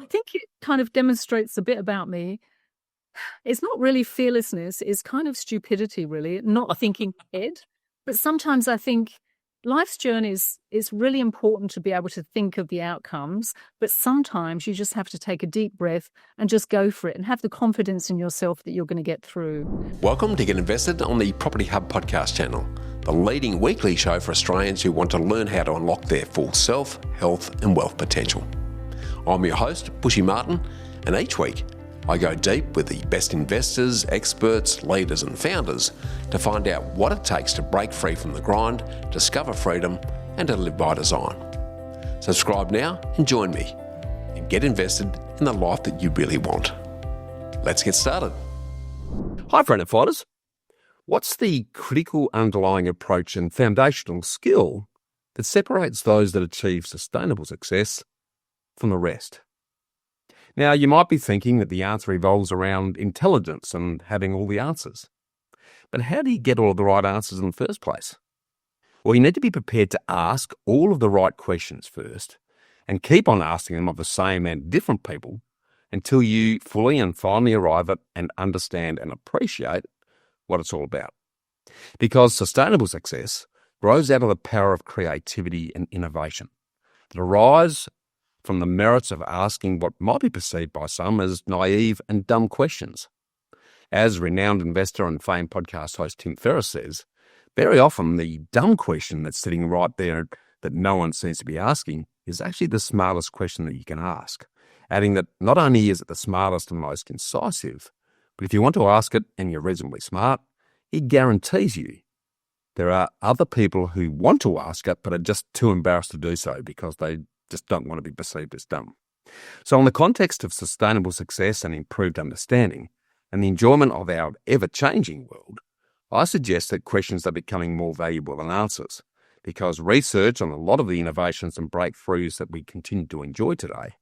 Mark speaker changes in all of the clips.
Speaker 1: think it kind of demonstrates a bit about me. It's not really fearlessness. It's kind of stupidity, really, not thinking ahead. But sometimes I think life's journeys, it's really important to be able to think of the outcomes. But sometimes you just have to take a deep breath and just go for it and have the confidence in yourself that you're going to get through.
Speaker 2: Welcome to Get Invested on the Property Hub podcast channel, the leading weekly show for Australians who want to learn how to unlock their full self, health and wealth potential. I'm your host, Bushy Martin, and each week I go deep with the best investors, experts, leaders and founders to find out what it takes to break free from the grind, discover freedom and to live by design. Subscribe now and join me and get invested in the life that you really want. Let's get started.
Speaker 3: Hi, friend and fighters. What's the critical underlying approach and foundational skill that separates those that achieve sustainable success from the rest? Now, you might be thinking that the answer revolves around intelligence and having all the answers. But how do you get all of the right answers in the first place? Well, you need to be prepared to ask all of the right questions first and keep on asking them of the same and different people until you fully and finally arrive at and understand and appreciate what it's all about. Because sustainable success grows out of the power of creativity and innovation that arise from the merits of asking what might be perceived by some as naive and dumb questions. As renowned investor and famed podcast host Tim Ferriss says, very often the dumb question that's sitting right there that no one seems to be asking is actually the smartest question that you can ask, adding that not only is it the smartest and most incisive, but if you want to ask it and you're reasonably smart, it guarantees you there are other people who want to ask it but are just too embarrassed to do so because they just don't want to be perceived as dumb. So in the context of sustainable success and improved understanding and the enjoyment of our ever-changing world, I suggest that questions are becoming more valuable than answers because research on a lot of the innovations and breakthroughs that we continue to enjoy today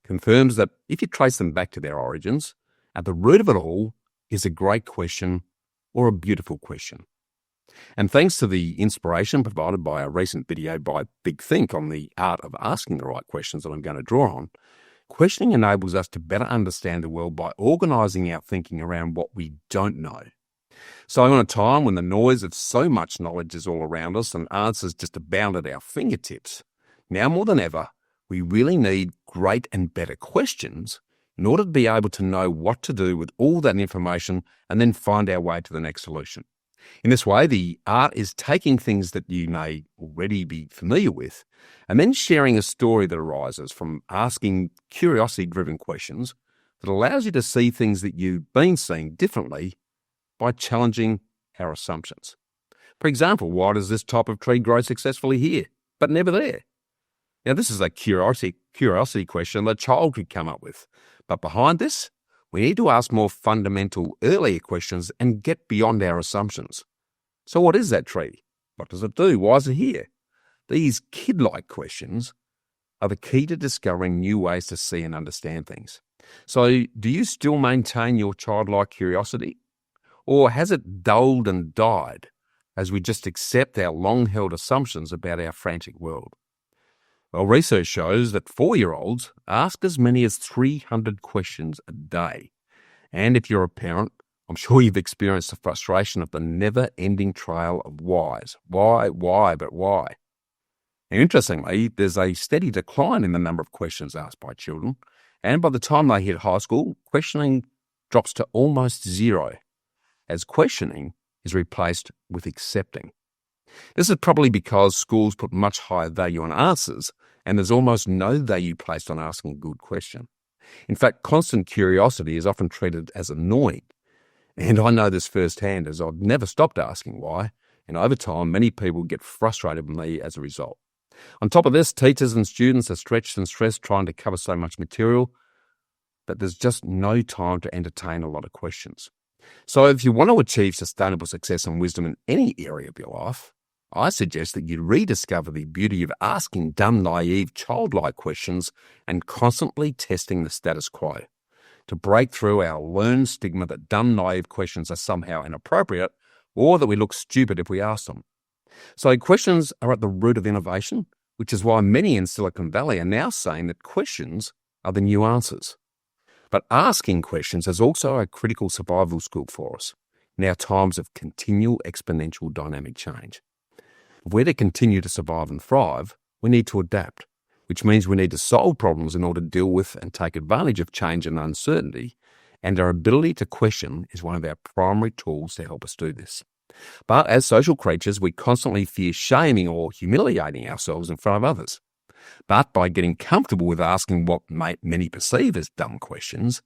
Speaker 3: confirms that if you trace them back to their origins, at the root of it all is a great question or a beautiful question. And thanks to the inspiration provided by a recent video by Big Think on the art of asking the right questions that I'm going to draw on, questioning enables us to better understand the world by organising our thinking around what we don't know. So in a time when the noise of so much knowledge is all around us and answers just abound at our fingertips, now more than ever, we really need great and better questions in order to be able to know what to do with all that information and then find our way to the next solution. In this way, the art is taking things that you may already be familiar with and then sharing a story that arises from asking curiosity-driven questions that allows you to see things that you've been seeing differently by challenging our assumptions. For example, why does this type of tree grow successfully here, but never there? Now, this is a curiosity question that a child could come up with. But behind this, we need to ask more fundamental, earlier questions and get beyond our assumptions. So what is that tree? What does it do? Why is it here? These kid-like questions are the key to discovering new ways to see and understand things. So do you still maintain your childlike curiosity? Or has it dulled and died as we just accept our long-held assumptions about our frantic world? Well, research shows that 4-year-olds ask as many as 300 questions a day. And if you're a parent, I'm sure you've experienced the frustration of the never-ending trail of whys. Why, but why? And interestingly, there's a steady decline in the number of questions asked by children. And by the time they hit high school, questioning drops to almost zero, as questioning is replaced with accepting. This is probably because schools put much higher value on answers and there's almost no value placed on asking a good question. In fact, constant curiosity is often treated as annoying. And I know this firsthand as I've never stopped asking why, and over time many people get frustrated with me as a result. On top of this, teachers and students are stretched and stressed trying to cover so much material that there's just no time to entertain a lot of questions. So if you want to achieve sustainable success and wisdom in any area of your life, I suggest that you rediscover the beauty of asking dumb, naive, childlike questions and constantly testing the status quo to break through our learned stigma that dumb, naive questions are somehow inappropriate or that we look stupid if we ask them. So questions are at the root of innovation, which is why many in Silicon Valley are now saying that questions are the new answers. But asking questions is also a critical survival skill for us in our times of continual exponential dynamic change. If we're to continue to survive and thrive, we need to adapt, which means we need to solve problems in order to deal with and take advantage of change and uncertainty, and our ability to question is one of our primary tools to help us do this. But as social creatures, we constantly fear shaming or humiliating ourselves in front of others. But by getting comfortable with asking what many perceive as dumb questions,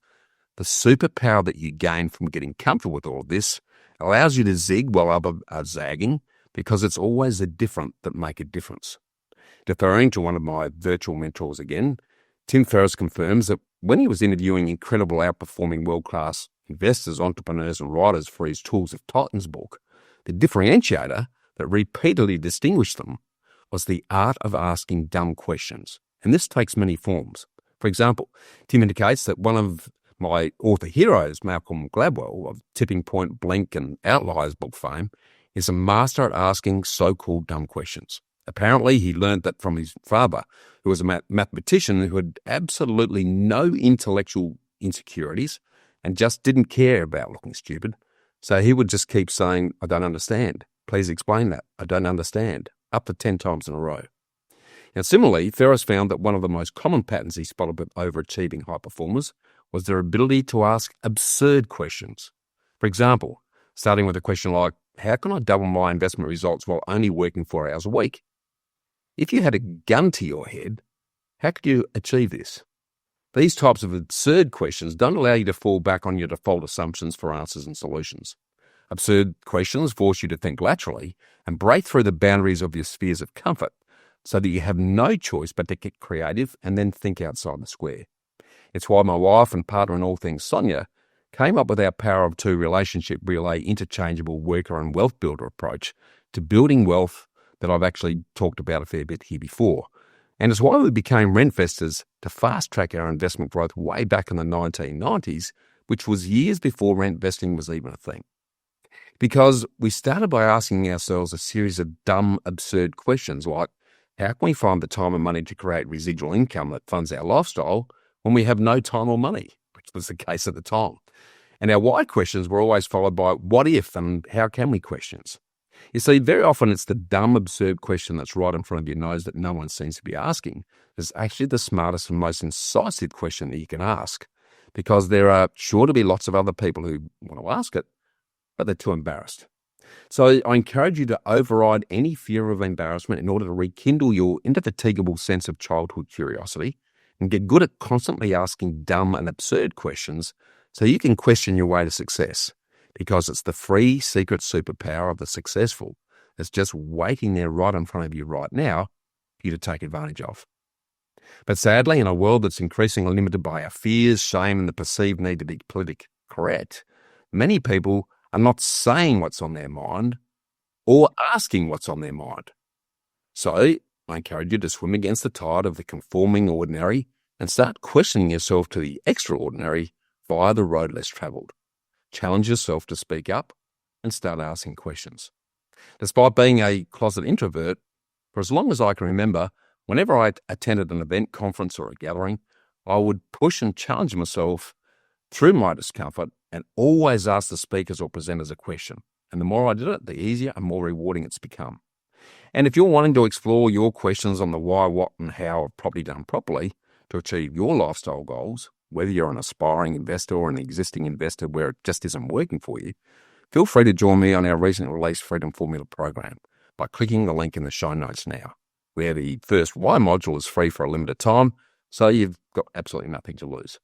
Speaker 3: the superpower that you gain from getting comfortable with all of this allows you to zig while others are zagging, because it's always the different that make a difference. Deferring to one of my virtual mentors again, Tim Ferriss confirms that when he was interviewing incredible outperforming world-class investors, entrepreneurs and writers for his Tools of Titans book, the differentiator that repeatedly distinguished them was the art of asking dumb questions. And this takes many forms. For example, Tim indicates that one of my author heroes, Malcolm Gladwell, of Tipping Point, Blink and Outliers book fame, is a master at asking so-called dumb questions. Apparently, he learned that from his father, who was a mathematician who had absolutely no intellectual insecurities and just didn't care about looking stupid. So he would just keep saying, "I don't understand. Please explain that. I don't understand," up to 10 times in a row. Now, similarly, Ferriss found that one of the most common patterns he spotted with overachieving high performers was their ability to ask absurd questions. For example, starting with a question like, "How can I double my investment results while only working 4 hours a week?" If you had a gun to your head, how could you achieve this? These types of absurd questions don't allow you to fall back on your default assumptions for answers and solutions. Absurd questions force you to think laterally and break through the boundaries of your spheres of comfort so that you have no choice but to get creative and then think outside the square. It's why my wife and partner in all things, Sonia, came up with our Power of Two relationship relay interchangeable worker and wealth builder approach to building wealth that I've actually talked about a fair bit here before. And it's why we became rent-investors to fast-track our investment growth way back in the 1990s, which was years before rent investing was even a thing. Because we started by asking ourselves a series of dumb, absurd questions like, how can we find the time and money to create residual income that funds our lifestyle when we have no time or money, which was the case at the time? And our why questions were always followed by what if and how can we questions. You see, very often it's the dumb, absurd question that's right in front of your nose that no one seems to be asking that's actually the smartest and most incisive question that you can ask, because there are sure to be lots of other people who want to ask it, but they're too embarrassed. So I encourage you to override any fear of embarrassment in order to rekindle your indefatigable sense of childhood curiosity and get good at constantly asking dumb and absurd questions so you can question your way to success, because it's the free secret superpower of the successful that's just waiting there right in front of you right now for you to take advantage of. But sadly, in a world that's increasingly limited by our fears, shame, and the perceived need to be politically correct, many people are not saying what's on their mind or asking what's on their mind. So I encourage you to swim against the tide of the conforming ordinary and start questioning yourself to the extraordinary via the road less travelled. Challenge yourself to speak up and start asking questions. Despite being a closet introvert, for as long as I can remember, whenever I attended an event, conference or a gathering, I would push and challenge myself through my discomfort and always ask the speakers or presenters a question. And the more I did it, the easier and more rewarding it's become. And if you're wanting to explore your questions on the why, what and how of property done properly to achieve your lifestyle goals, whether you're an aspiring investor or an existing investor where it just isn't working for you, feel free to join me on our recently released Freedom Formula program by clicking the link in the show notes now, where the first why module is free for a limited time, so you've got absolutely nothing to lose.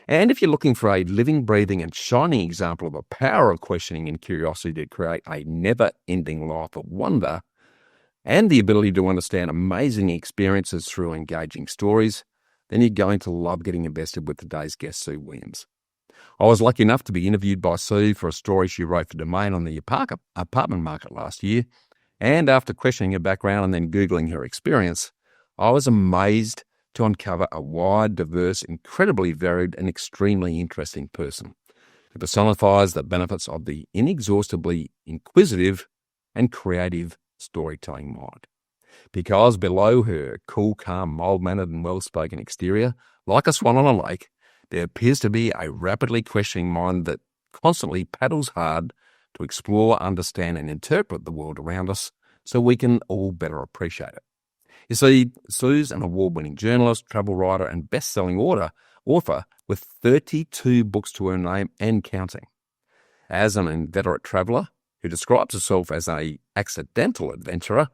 Speaker 3: And if you're looking for a living, breathing and shining example of the power of questioning and curiosity to create a never-ending life of wonder and the ability to understand amazing experiences through engaging stories, then you're going to love getting invested with today's guest, Sue Williams. I was lucky enough to be interviewed by Sue for a story she wrote for Domain on the apartment market last year, and after questioning her background and then Googling her experience, I was amazed to uncover a wide, diverse, incredibly varied and extremely interesting person who personifies the benefits of the inexhaustibly inquisitive and creative storytelling mind. Because below her cool, calm, mild-mannered and well-spoken exterior Like a swan on a lake, there appears to be a rapidly questioning mind that constantly paddles hard to explore, understand, and interpret the world around us so we can all better appreciate it. You see, Sue's an award-winning journalist, travel writer, and best-selling author with 32 books to her name and counting. As an inveterate traveller who describes herself as an accidental adventurer,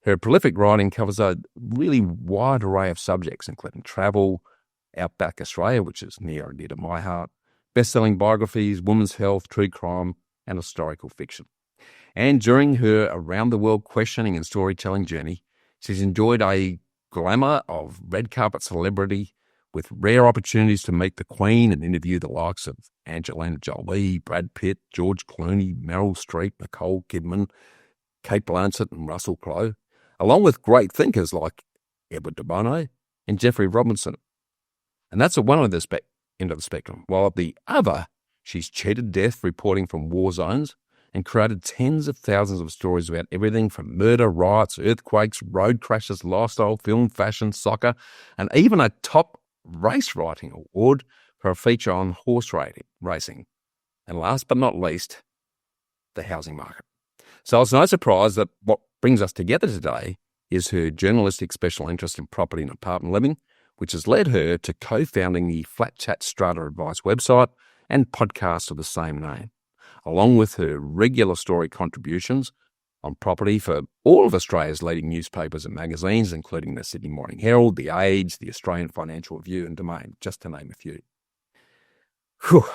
Speaker 3: her prolific writing covers a really wide array of subjects, including travel, outback Australia, which is near and dear to my heart, best-selling biographies, women's health, true crime, and historical fiction. And during her around-the-world questioning and storytelling journey, she's enjoyed a glamour of red carpet celebrity with rare opportunities to meet the Queen and interview the likes of Angelina Jolie, Brad Pitt, George Clooney, Meryl Streep, Nicole Kidman, Cate Blanchett and Russell Crowe, along with great thinkers like Edward de Bono and Geoffrey Robertson. And that's at one end of the spectrum. While at the other, she's cheated death reporting from war zones and created tens of thousands of stories about everything from murder, riots, earthquakes, road crashes, lifestyle, film, fashion, soccer, and even a top race writing award for a feature on horse racing. And last but not least, the housing market. So it's no surprise that what brings us together today is her journalistic special interest in property and apartment living, which has led her to co-founding the Flat Chat Strata Advice website and podcast of the same name, along with her regular story contributions on property for all of Australia's leading newspapers and magazines, including the Sydney Morning Herald, The Age, the Australian Financial Review and Domain, just to name a few. Whew,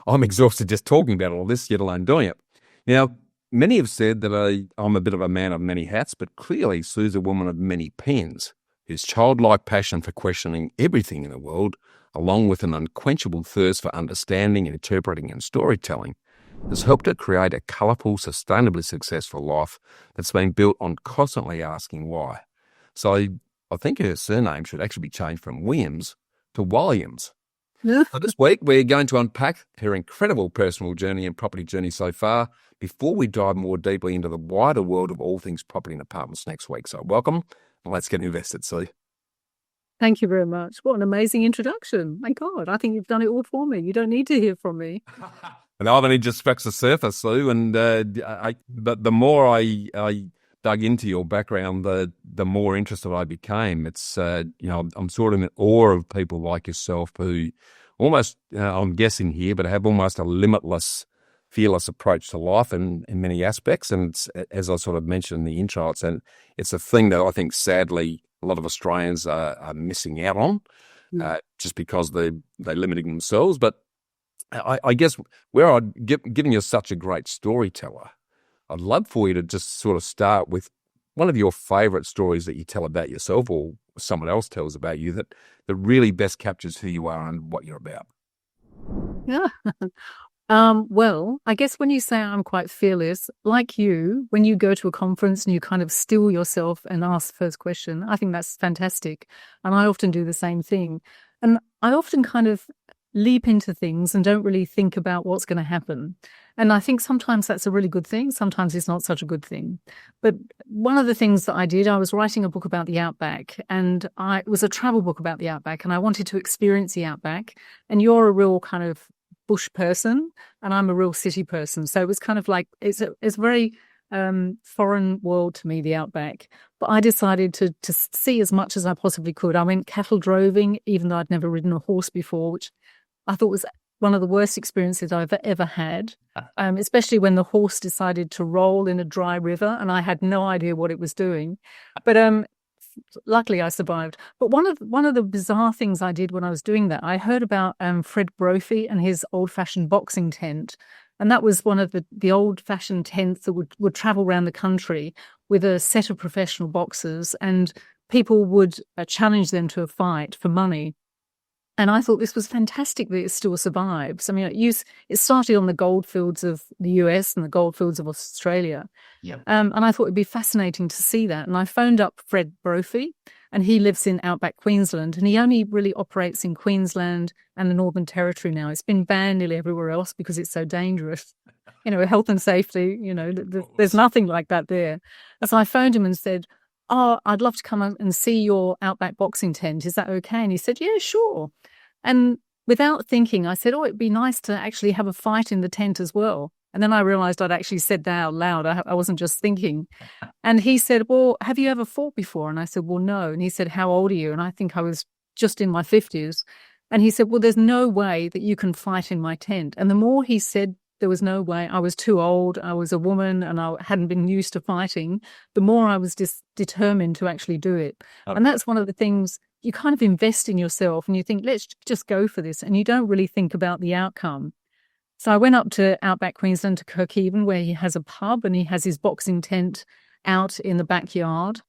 Speaker 3: I'm exhausted just talking about all this, yet alone doing it. Now, many have said that I'm a bit of a man of many hats, but clearly Sue's a woman of many pens, whose childlike passion for questioning everything in the world, along with an unquenchable thirst for understanding, interpreting and storytelling, has helped her create a colourful, sustainably successful life that's been built on constantly asking why. So I think her surname should actually be changed from Williams to Williams.
Speaker 1: Yeah.
Speaker 3: So this week we're going to unpack her incredible personal journey and property journey so far before we dive more deeply into the wider world of all things property and apartments next week. So welcome, and let's get invested, Sue.
Speaker 1: Thank you very much. What an amazing introduction. My God, I think you've done it all for me. You don't need to hear from me.
Speaker 3: And I've only just scratched the surface, Sue, and but the more I dug into your background, the more interested I became. It's I'm sort of in awe of people like yourself who almost, I'm guessing here, but have almost a limitless, fearless approach to life in many aspects. And it's, as I sort of mentioned in the intro, it's a thing that I think sadly a lot of Australians are missing out on, just because they're limiting themselves. But I guess where given you're such a great storyteller, I'd love for you to just sort of start with one of your favourite stories that you tell about yourself or someone else tells about you that really best captures who you are and what you're about.
Speaker 1: Yeah. Well, I guess when you say I'm quite fearless, like you, when you go to a conference and you kind of still yourself and ask the first question, I think that's fantastic. And I often do the same thing. And I often kind of leap into things and don't really think about what's going to happen. And I think sometimes that's a really good thing. Sometimes it's not such a good thing. But one of the things that I did, I was writing a book about the outback, and it was a travel book about the outback, and I wanted to experience the outback. And you're a real kind of bush person and I'm a real city person. So it was kind of like, it's a very foreign world to me, the outback. But I decided to see as much as I possibly could. I went cattle droving, even though I'd never ridden a horse before, which I thought was one of the worst experiences I've ever had, especially when the horse decided to roll in a dry river and I had no idea what it was doing. But luckily I survived. But one of the bizarre things I did when I was doing that, I heard about Fred Brophy and his old-fashioned boxing tent. And that was one of the old-fashioned tents that would travel around the country with a set of professional boxers, and people would challenge them to a fight for money. And I thought this was fantastic that it still survives. I mean, it started on the goldfields of the US and the goldfields of Australia.
Speaker 3: Yep.
Speaker 1: And I thought it'd be fascinating to see that. And I phoned up Fred Brophy, and he lives in outback Queensland, and he only really operates in Queensland and the Northern Territory now. It's been banned nearly everywhere else because it's so dangerous. Health and safety, there's nothing like that there. And so I phoned him and said, oh, I'd love to come and see your Outback boxing tent. Is that okay? And he said, yeah, sure. And without thinking, I said, oh, it'd be nice to actually have a fight in the tent as well. And then I realized I'd actually said that out loud. I wasn't just thinking. And he said, well, have you ever fought before? And I said, well, no. And he said, how old are you? And I think I was just in my 50s. And he said, well, there's no way that you can fight in my tent. And the more he said there was no way, I was too old, I was a woman, and I hadn't been used to fighting, the more I was determined to actually do it. Okay. And that's one of the things, you kind of invest in yourself and you think, let's just go for this. And you don't really think about the outcome. So I went up to Outback Queensland, to Kirkhaven, where he has a pub and he has his boxing tent out in the backyard.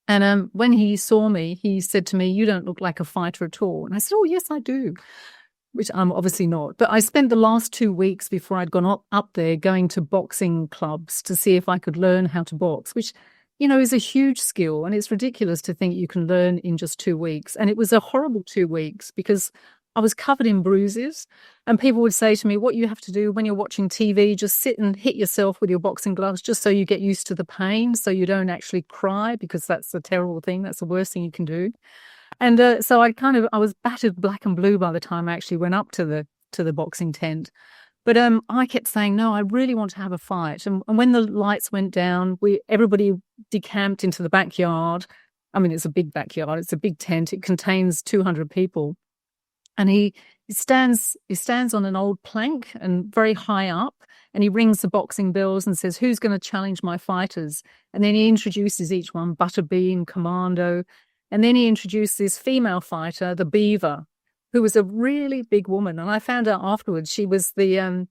Speaker 1: And when he saw me, he said to me, you don't look like a fighter at all. And I said, oh, yes, I do, which I'm obviously not. But I spent the last 2 weeks before I'd gone up there going to boxing clubs to see if I could learn how to box, which, you know, is a huge skill. And it's ridiculous to think you can learn in just 2 weeks. And it was a horrible 2 weeks because I was covered in bruises, and people would say to me, what you have to do when you're watching TV, just sit and hit yourself with your boxing gloves just so you get used to the pain, so you don't actually cry, because that's a terrible thing. That's the worst thing you can do. And so I was battered black and blue by the time I actually went up to the boxing tent. But I kept saying, no, I really want to have a fight. And when the lights went down, everybody decamped into the backyard. I mean, it's a big backyard. It's a big tent. It contains 200 people. And he stands on an old plank and very high up, and he rings the boxing bells and says, who's going to challenge my fighters? And then he introduces each one, Butterbean, Commando. And then he introduced this female fighter, the Beaver, who was a really big woman. And I found out afterwards she was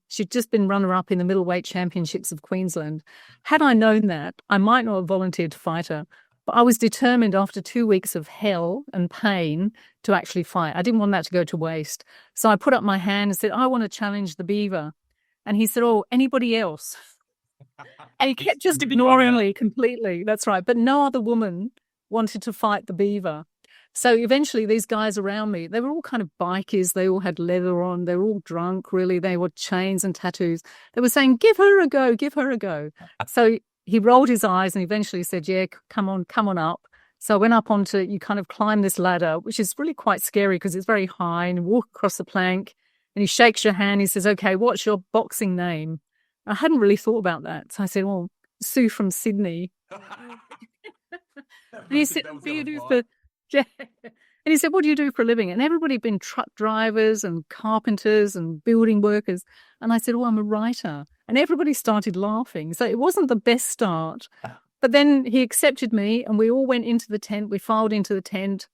Speaker 1: she'd just been runner-up in the middleweight championships of Queensland. Had I known that, I might not have volunteered to fight her. But I was determined after 2 weeks of hell and pain to actually fight. I didn't want that to go to waste. So I put up my hand and said, I want to challenge the Beaver. And he said, oh, anybody else? And he kept just ignoring me completely. That's right. But no other woman wanted to fight the Beaver. So eventually these guys around me, they were all kind of bikies. They all had leather on. They were all drunk, really. They were chains and tattoos. They were saying, give her a go, give her a go. So he rolled his eyes and eventually said, yeah, come on up. So I went up onto, you kind of climb this ladder, which is really quite scary because it's very high, and you walk across the plank and he shakes your hand. He says, okay, what's your boxing name? I hadn't really thought about that. So I said, well, Sue from Sydney. And he said, what do you do for... Yeah. And he said, what do you do for a living? And everybody had been truck drivers and carpenters and building workers. And I said, oh, I'm a writer. And everybody started laughing. So it wasn't the best start. But then he accepted me and we all went into the tent. We filed into the tent.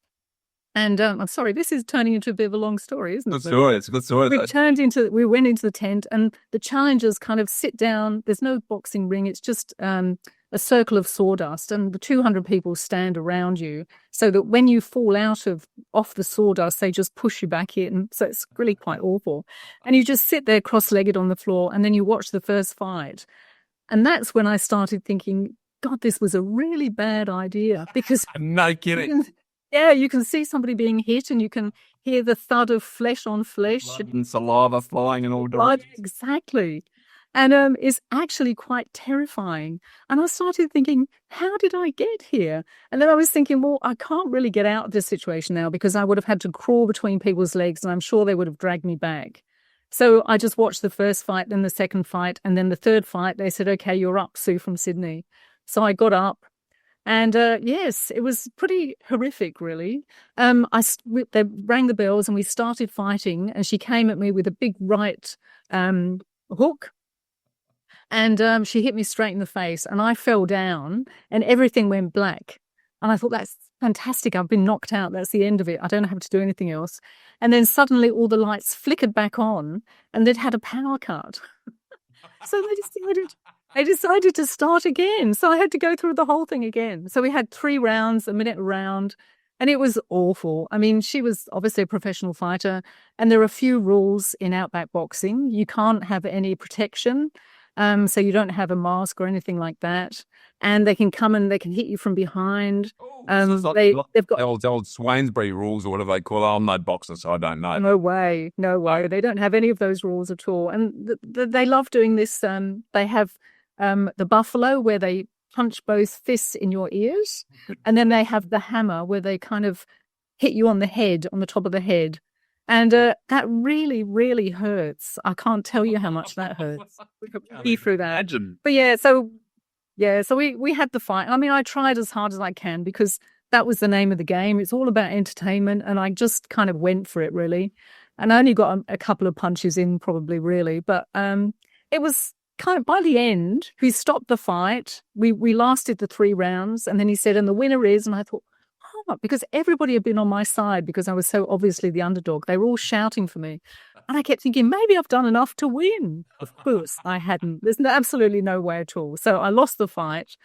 Speaker 1: And I'm sorry, this is turning into a bit of a long story, isn't it?
Speaker 3: Good story. It's a good story.
Speaker 1: We went into the tent and the challengers kind of sit down. There's no boxing ring. It's just a circle of sawdust, and the 200 people stand around you so that when you fall off the sawdust, they just push you back in. So it's really quite awful. And you just sit there cross-legged on the floor, and then you watch the first fight. And that's when I started thinking, God, this was a really bad idea, because
Speaker 3: no kidding.
Speaker 1: You can see somebody being hit and you can hear the thud of flesh on flesh.
Speaker 3: Blood and saliva flying in all directions.
Speaker 1: Exactly. And it's actually quite terrifying. And I started thinking, how did I get here? And then I was thinking, well, I can't really get out of this situation now because I would have had to crawl between people's legs and I'm sure they would have dragged me back. So I just watched the first fight, then the second fight, and then the third fight. They said, okay, you're up, Sue from Sydney. So I got up. And yes, it was pretty horrific, really. They rang the bells and we started fighting, and she came at me with a big right hook. And she hit me straight in the face, and I fell down and everything went black. And I thought, that's fantastic. I've been knocked out. That's the end of it. I don't have to do anything else. And then suddenly all the lights flickered back on and they'd had a power cut. So they decided to start again. So I had to go through the whole thing again. So we had 3 rounds, a minute a round, and it was awful. I mean, she was obviously a professional fighter, and there are a few rules in outback boxing. You can't have any protection. So you don't have a mask or anything like that. And they can come and they can hit you from behind.
Speaker 3: They've got the old Swainsbury rules or whatever they call it. I'm no boxer, so I don't know.
Speaker 1: No way. They don't have any of those rules at all. And they love doing this. They have the buffalo where they punch both fists in your ears, and then they have the hammer where they kind of hit you on the head, on the top of the head. And that really, really hurts. I can't tell you how much that hurts. We could pee through that.
Speaker 3: Imagine.
Speaker 1: But so we had the fight. I mean, I tried as hard as I can because that was the name of the game. It's all about entertainment, and I just kind of went for it, really. And I only got a couple of punches in, probably, really. But it was kind of, by the end, he stopped the fight. We lasted the 3 rounds, and then he said, and the winner is, and I thought, because everybody had been on my side because I was so obviously the underdog. They were all shouting for me. And I kept thinking, maybe I've done enough to win. Of course, I hadn't. There's absolutely no way at all. So I lost the fight.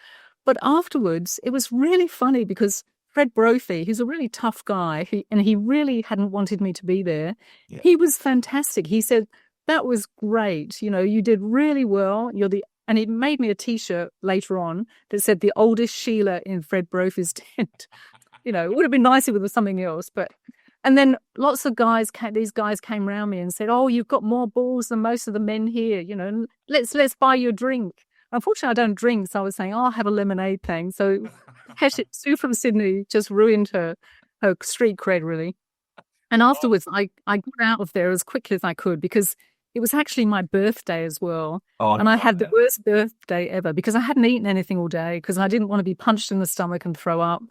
Speaker 1: But afterwards, it was really funny because Fred Brophy, who's a really tough guy, and he really hadn't wanted me to be there. Yeah. He was fantastic. He said, that was great. You know, you did really well. And he made me a T-shirt later on that said the oldest Sheila in Fred Brophy's tent. You know, it would have been nice if it was something else. And then lots of these guys came around me and said, oh, you've got more balls than most of the men here. You know, let's buy you a drink. Unfortunately, I don't drink. So I was saying, I'll have a lemonade thing. So Sue from Sydney just ruined her street cred, really. And afterwards, I got out of there as quickly as I could because it was actually my birthday as well. And I had the worst birthday ever because I hadn't eaten anything all day because I didn't want to be punched in the stomach and throw up.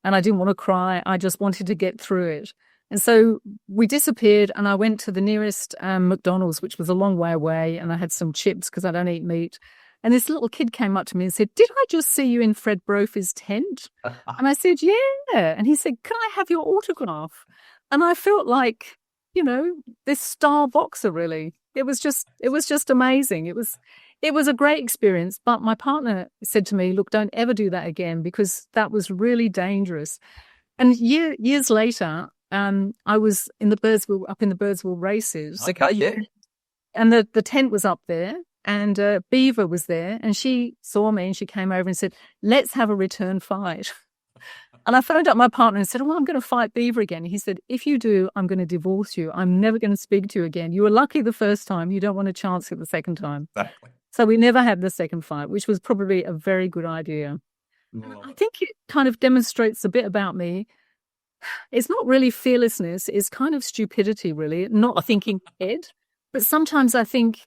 Speaker 1: And I didn't want to cry. I just wanted to get through it. And so we disappeared and I went to the nearest McDonald's, which was a long way away. And I had some chips because I don't eat meat. And this little kid came up to me and said, did I just see you in Fred Brophy's tent? And I said, yeah. And he said, can I have your autograph? And I felt like, you know, this star boxer, really. It was just amazing. It was a great experience. But my partner said to me, look, don't ever do that again because that was really dangerous. And years later, I was in the Birdsville races.
Speaker 3: Okay, yeah.
Speaker 1: And the tent was up there and Beaver was there and she saw me and she came over and said, let's have a return fight. And I phoned up my partner and said, oh, I'm going to fight Beaver again. He said, if you do, I'm going to divorce you. I'm never going to speak to you again. You were lucky the first time. You don't want a chance at the second time. Exactly. So we never had the second fight, which was probably a very good idea. I think it kind of demonstrates a bit about me. It's not really fearlessness. It's kind of stupidity, really. Not a thinking head. But sometimes I think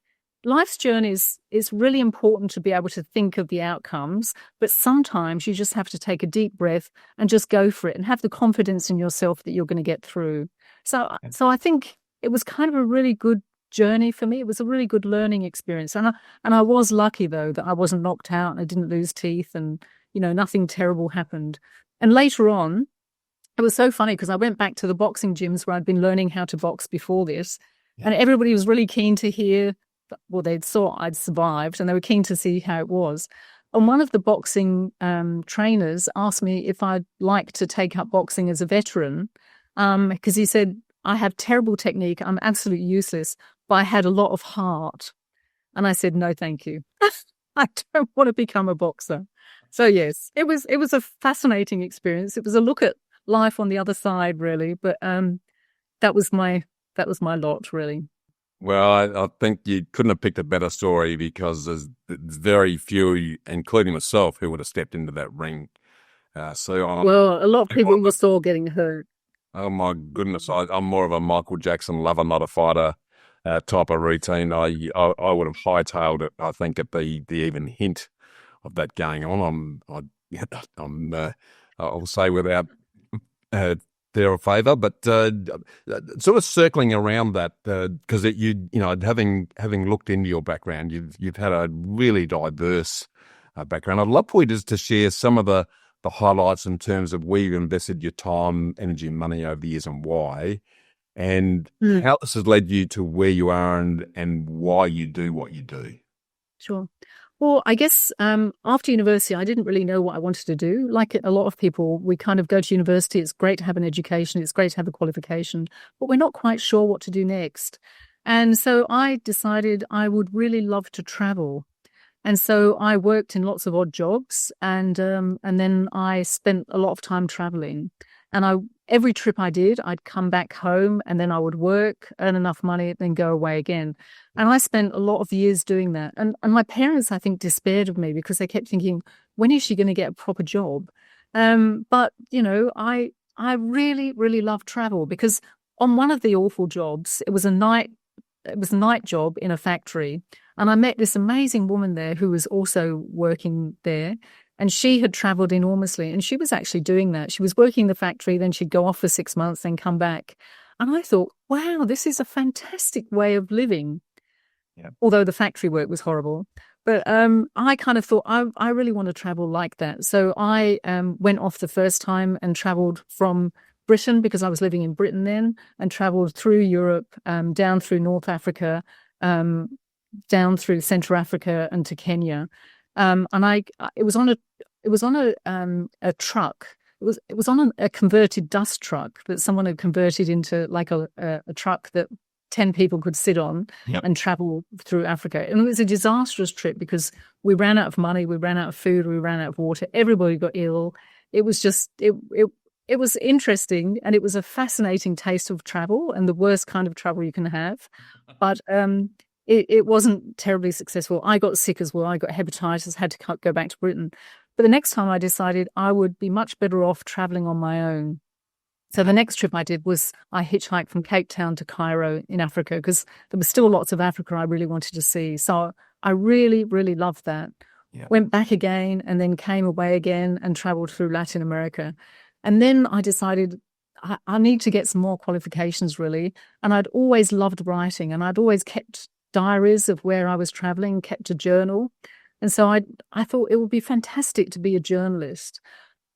Speaker 1: life's journey is really important to be able to think of the outcomes, but sometimes you just have to take a deep breath and just go for it and have the confidence in yourself that you're going to get through. So I think it was kind of a really good journey for me. It was a really good learning experience. And I was lucky, though, that I wasn't knocked out and I didn't lose teeth and, you know, nothing terrible happened. And later on, it was so funny because I went back to the boxing gyms where I'd been learning how to box before this, and everybody was really keen to hear. Well, they saw I'd survived and they were keen to see how it was. And one of the boxing trainers asked me if I'd like to take up boxing as a veteran because he said, I have terrible technique. I'm absolutely useless, but I had a lot of heart. And I said, no, thank you. I don't want to become a boxer. So, yes, it was a fascinating experience. It was a look at life on the other side, really. But that was my lot, really.
Speaker 3: Well, I think you couldn't have picked a better story because there's very few, including myself, who would have stepped into that ring.
Speaker 1: A lot of people were still getting hurt.
Speaker 3: Oh, my goodness. I'm more of a Michael Jackson lover, not a fighter type of routine. I would have hightailed it, I think, at the even hint of that going on. I'll say without their favour, but sort of circling around that because having looked into your background, you've had a really diverse background. I'd love for you just to share some of the highlights in terms of where you invested your time, energy, and money over the years, and why, and how this has led you to where you are and why you do what you do.
Speaker 1: Sure. Well, I guess after university, I didn't really know what I wanted to do. Like a lot of people, we kind of go to university. It's great to have an education. It's great to have a qualification, but we're not quite sure what to do next. And so I decided I would really love to travel. And so I worked in lots of odd jobs and then I spent a lot of time traveling. And every trip I did, I'd come back home and then I would work, earn enough money, then go away again. And I spent a lot of years doing that. And my parents, I think, despaired of me because they kept thinking, when is she going to get a proper job? But, I really, really love travel, because on one of the awful jobs, it was a night job in a factory. And I met this amazing woman there who was also working there. And she had traveled enormously. And she was actually doing that. She was working the factory, then she'd go off for 6 months, then come back. And I thought, wow, this is a fantastic way of living.
Speaker 4: Yeah.
Speaker 1: Although the factory work was horrible. But I kind of thought, I really want to travel like that. So I went off the first time and traveled from Britain, because I was living in Britain then, and traveled through Europe, down through North Africa, down through Central Africa and to Kenya. And it was on a truck. It was on a converted dust truck that someone had converted into like a truck that 10 people could sit on and travel through Africa. And it was a disastrous trip, because we ran out of money, we ran out of food, we ran out of water. Everybody got ill. It was just, it was interesting, and it was a fascinating taste of travel, and the worst kind of travel you can have. But it wasn't terribly successful. I got sick as well. I got hepatitis, had to go back to Britain. But the next time I decided I would be much better off traveling on my own. So the next trip I did was I hitchhiked from Cape Town to Cairo in Africa, because there was still lots of Africa I really wanted to see. So I really, really loved that.
Speaker 4: Yeah.
Speaker 1: Went back again, and then came away again and traveled through Latin America. And then I decided I need to get some more qualifications, really. And I'd always loved writing, and I'd always kept diaries of where I was traveling, kept a journal. And so I thought it would be fantastic to be a journalist.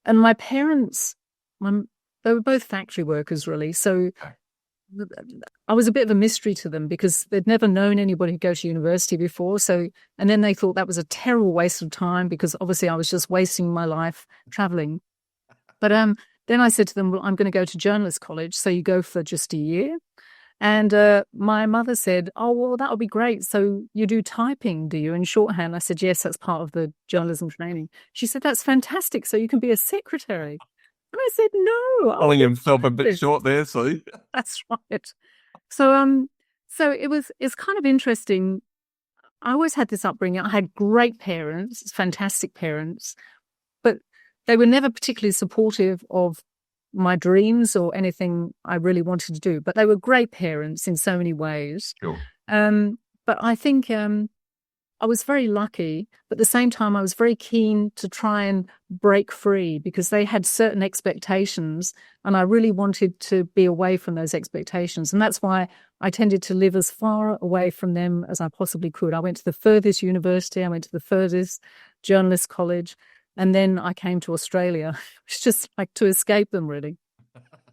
Speaker 1: And my parents, they were both factory workers, really. So I was a bit of a mystery to them, because they'd never known anybody who go to university before. So, and then they thought that was a terrible waste of time, because obviously I was just wasting my life traveling. But then I said to them, well, I'm going to go to journalist college. So you go for just a year. And my mother said, oh, well, that would be great. So you do typing, do you, in shorthand? I said, yes, that's part of the journalism training. She said, that's fantastic. So you can be a secretary. And I said, no.
Speaker 4: Calling himself a bit short there, see?
Speaker 1: That's right. So it's kind of interesting. I always had this upbringing. I had great parents, fantastic parents, but they were never particularly supportive of my dreams or anything I really wanted to do. But they were great parents in so many ways.
Speaker 4: Sure.
Speaker 1: But I think I was very lucky, but at the same time, I was very keen to try and break free, because they had certain expectations, and I really wanted to be away from those expectations. And that's why I tended to live as far away from them as I possibly could. I went to the furthest university, I went to the furthest journalist college, and then I came to Australia. It's just like to escape them, really.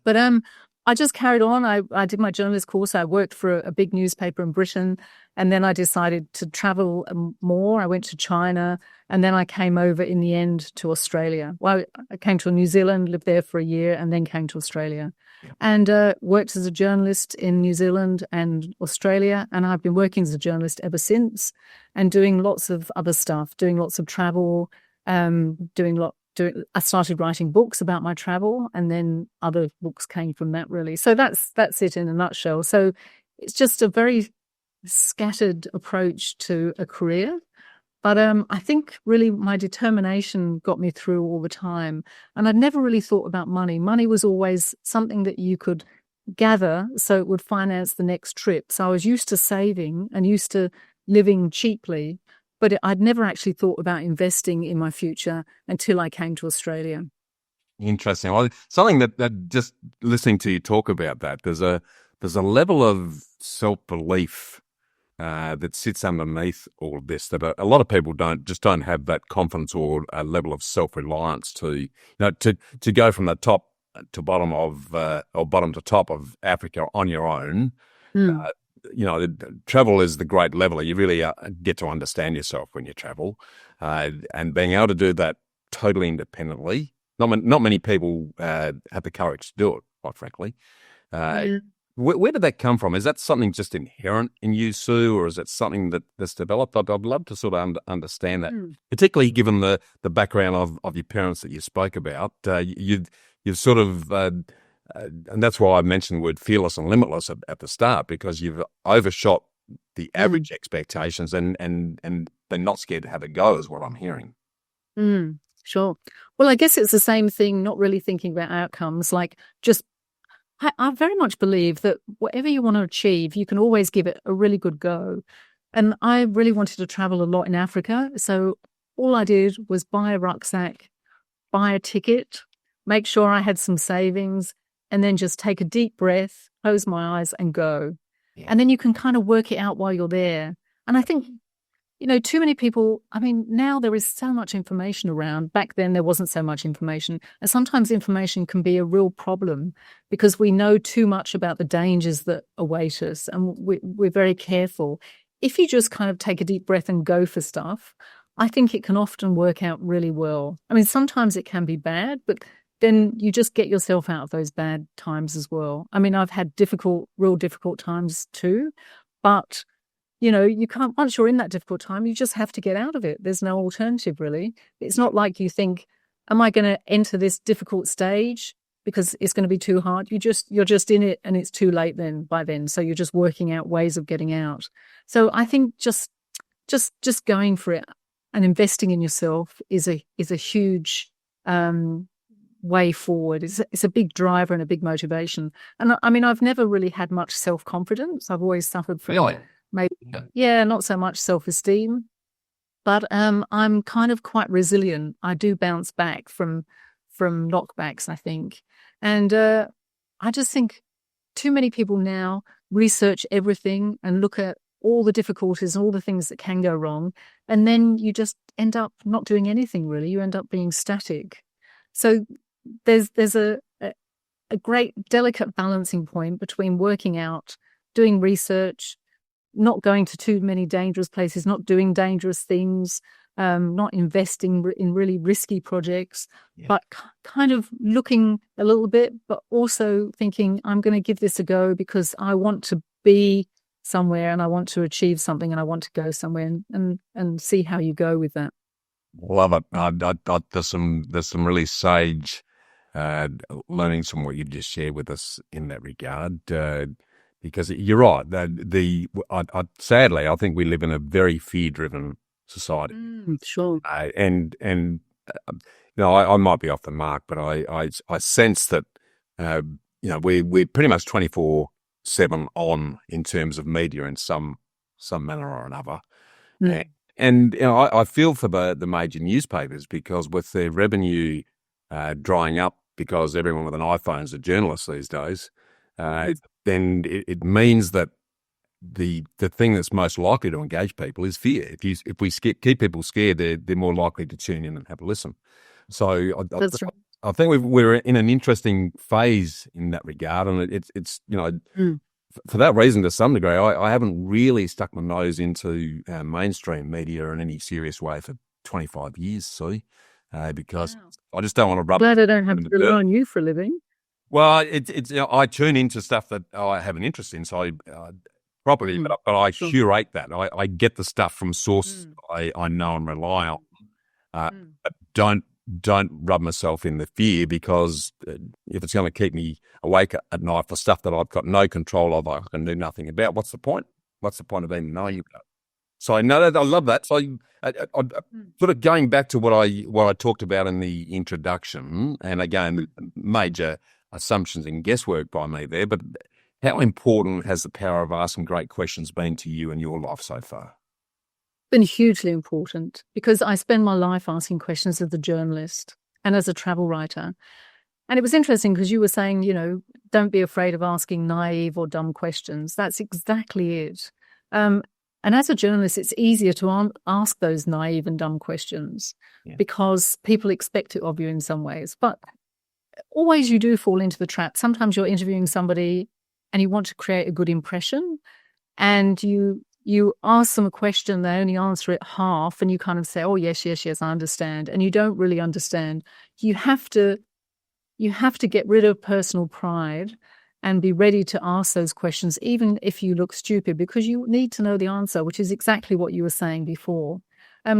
Speaker 1: But I just carried on. I did my journalist course. I worked for a big newspaper in Britain, and then I decided to travel more. I went to China, and then I came over in the end to Australia. Well, I came to New Zealand, lived there for a year, and then came to Australia. And worked as a journalist in New Zealand and Australia, and I've been working as a journalist ever since, and doing lots of other stuff, doing lots of travel, I started writing books about my travel, and then other books came from that, really. So that's it in a nutshell. So it's just a very scattered approach to a career. But I think really my determination got me through all the time. And I'd never really thought about money. Money was always something that you could gather so it would finance the next trip. So I was used to saving and used to living cheaply. But I'd never actually thought about investing in my future until I came to Australia.
Speaker 3: Interesting. Well, something that just listening to you talk about that, there's a level of self-belief that sits underneath all of this that a lot of people don't have that confidence or a level of self-reliance to go from the top to bottom of or bottom to top of Africa on your own. Travel is the great leveler. You really get to understand yourself when you travel, and being able to do that totally independently. Not many people have the courage to do it, quite frankly. Where did that come from? Is that something just inherent in you, Sue, or is it something that's developed? I'd love to sort of understand that, particularly given the background of your parents that you spoke about. You've sort of and that's why I mentioned the word fearless and limitless at the start, because you've overshot the average expectations and they're not scared to have a go, is what I'm hearing.
Speaker 1: Sure. Well, I guess it's the same thing, not really thinking about outcomes, like just I very much believe that whatever you want to achieve, you can always give it a really good go. And I really wanted to travel a lot in Africa. So all I did was buy a rucksack, buy a ticket, make sure I had some savings, and then just take a deep breath, close my eyes and go. Yeah. And then you can kind of work it out while you're there. And I think, too many people, now there is so much information around. Back then, there wasn't so much information. And sometimes information can be a real problem because we know too much about the dangers that await us. And we're very careful. If you just kind of take a deep breath and go for stuff, I think it can often work out really well. Sometimes it can be bad, but then you just get yourself out of those bad times as well. I've had real difficult times too, but you can't, once you're in that difficult time, you just have to get out of it. There's no alternative, really. It's not like you think, am I going to enter this difficult stage because it's going to be too hard? You're just in it and it's too late by then. So you're just working out ways of getting out. So I think just going for it and investing in yourself is a huge way forward. It's a big driver and a big motivation. And I've never really had much self-confidence. I've always suffered from not so much self-esteem, but I'm kind of quite resilient. I do bounce back from knockbacks, I think. And I just think too many people now research everything and look at all the difficulties and all the things that can go wrong. And then you just end up not doing anything really. You end up being static. So there's a great delicate balancing point between working out, doing research, not going to too many dangerous places, not doing dangerous things, not investing in really risky projects, but kind of looking a little bit, but also thinking, I'm going to give this a go because I want to be somewhere and I want to achieve something and I want to go somewhere and see how you go with that.
Speaker 3: Love it. There's some really sage learnings from what you just shared with us in that regard. Because you're right. Sadly, I think we live in a very fear-driven society.
Speaker 1: Sure.
Speaker 3: I might be off the mark, but I sense that we're pretty much 24/7 on in terms of media in some manner or another. And I feel for the major newspapers because with their revenue drying up because everyone with an iPhone is a journalist these days. Then it means that the thing that's most likely to engage people is fear. If we keep people scared, they're more likely to tune in and have a listen. So
Speaker 1: That's right.
Speaker 3: I think we're in an interesting phase in that regard, and it's for that reason to some degree, I haven't really stuck my nose into mainstream media in any serious way for 25 years, see, because I just don't want to rub.
Speaker 1: Glad I don't have to rely on you for a living.
Speaker 3: Well, it's I tune into stuff that I have an interest in, so properly, but I curate that. I get the stuff from sources I know and rely on. But don't rub myself in the fear because if it's going to keep me awake at night for stuff that I've got no control of, I can do nothing about. What's the point? What's the point of even knowing about it? So I know that I love that. So I sort of going back to what I talked about in the introduction, and again, major assumptions and guesswork by me there, but how important has the power of asking great questions been to you in your life so far?
Speaker 1: Been hugely important because I spend my life asking questions as a journalist and as a travel writer. And it was interesting because you were saying, don't be afraid of asking naive or dumb questions. That's exactly it. And as a journalist, it's easier to ask those naive and dumb questions because people expect it of you in some ways. But always you do fall into the trap. Sometimes you're interviewing somebody and you want to create a good impression and you ask them a question, they only answer it half, and you kind of say, oh, yes, I understand. And you don't really understand. You have to get rid of personal pride and be ready to ask those questions, even if you look stupid, because you need to know the answer, which is exactly what you were saying before.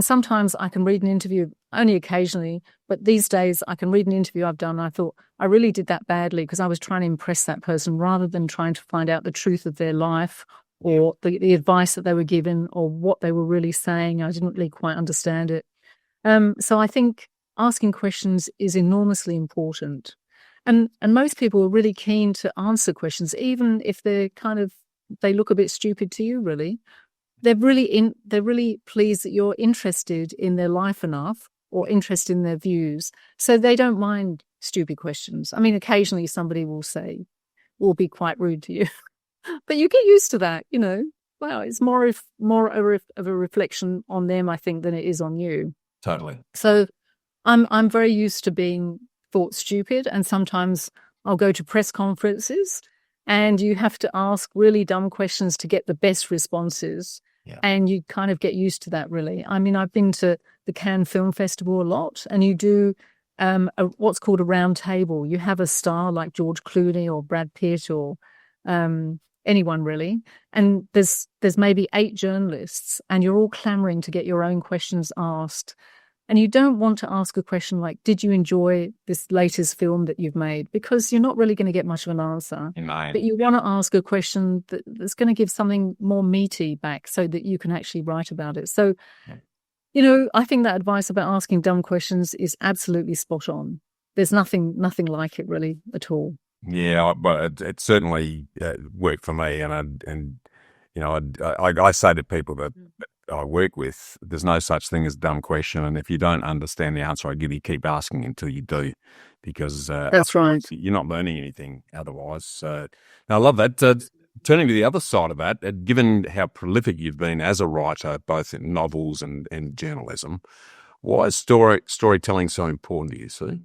Speaker 1: Sometimes I can read an interview, only occasionally, but these days I can read an interview I've done and I thought, I really did that badly because I was trying to impress that person rather than trying to find out the truth of their life or the advice that they were given or what they were really saying. I didn't really quite understand it. So I think asking questions is enormously important. And most people are really keen to answer questions, even if they look a bit stupid to you, really. They're really pleased that you're interested in their life enough or interested in their views. So they don't mind stupid questions. I mean, occasionally somebody will be quite rude to you, but you get used to that, Well, it's more of a reflection on them, I think, than it is on you.
Speaker 3: Totally.
Speaker 1: So I'm very used to being thought stupid, and sometimes I'll go to press conferences and you have to ask really dumb questions to get the best responses.
Speaker 3: Yeah.
Speaker 1: And you kind of get used to that, really. I mean, I've been to the Cannes Film Festival a lot, and you do what's called a round table. You have a star like George Clooney or Brad Pitt or anyone really, and there's maybe 8 journalists, and you're all clamoring to get your own questions asked. And you don't want to ask a question like, did you enjoy this latest film that you've made? Because you're not really going to get much of an answer. But you want to ask a question that's going to give something more meaty back so that you can actually write about it. So, I think that advice about asking dumb questions is absolutely spot on. There's nothing like it really at all.
Speaker 3: Yeah, but it certainly worked for me. And I say to people that I work with, there's no such thing as a dumb question. And if you don't understand the answer I give you, keep asking until you do, because
Speaker 1: that's right.
Speaker 3: You're not learning anything otherwise. So I love that. Turning to the other side of that, given how prolific you've been as a writer, both in novels and journalism, why is storytelling so important to you, Sue?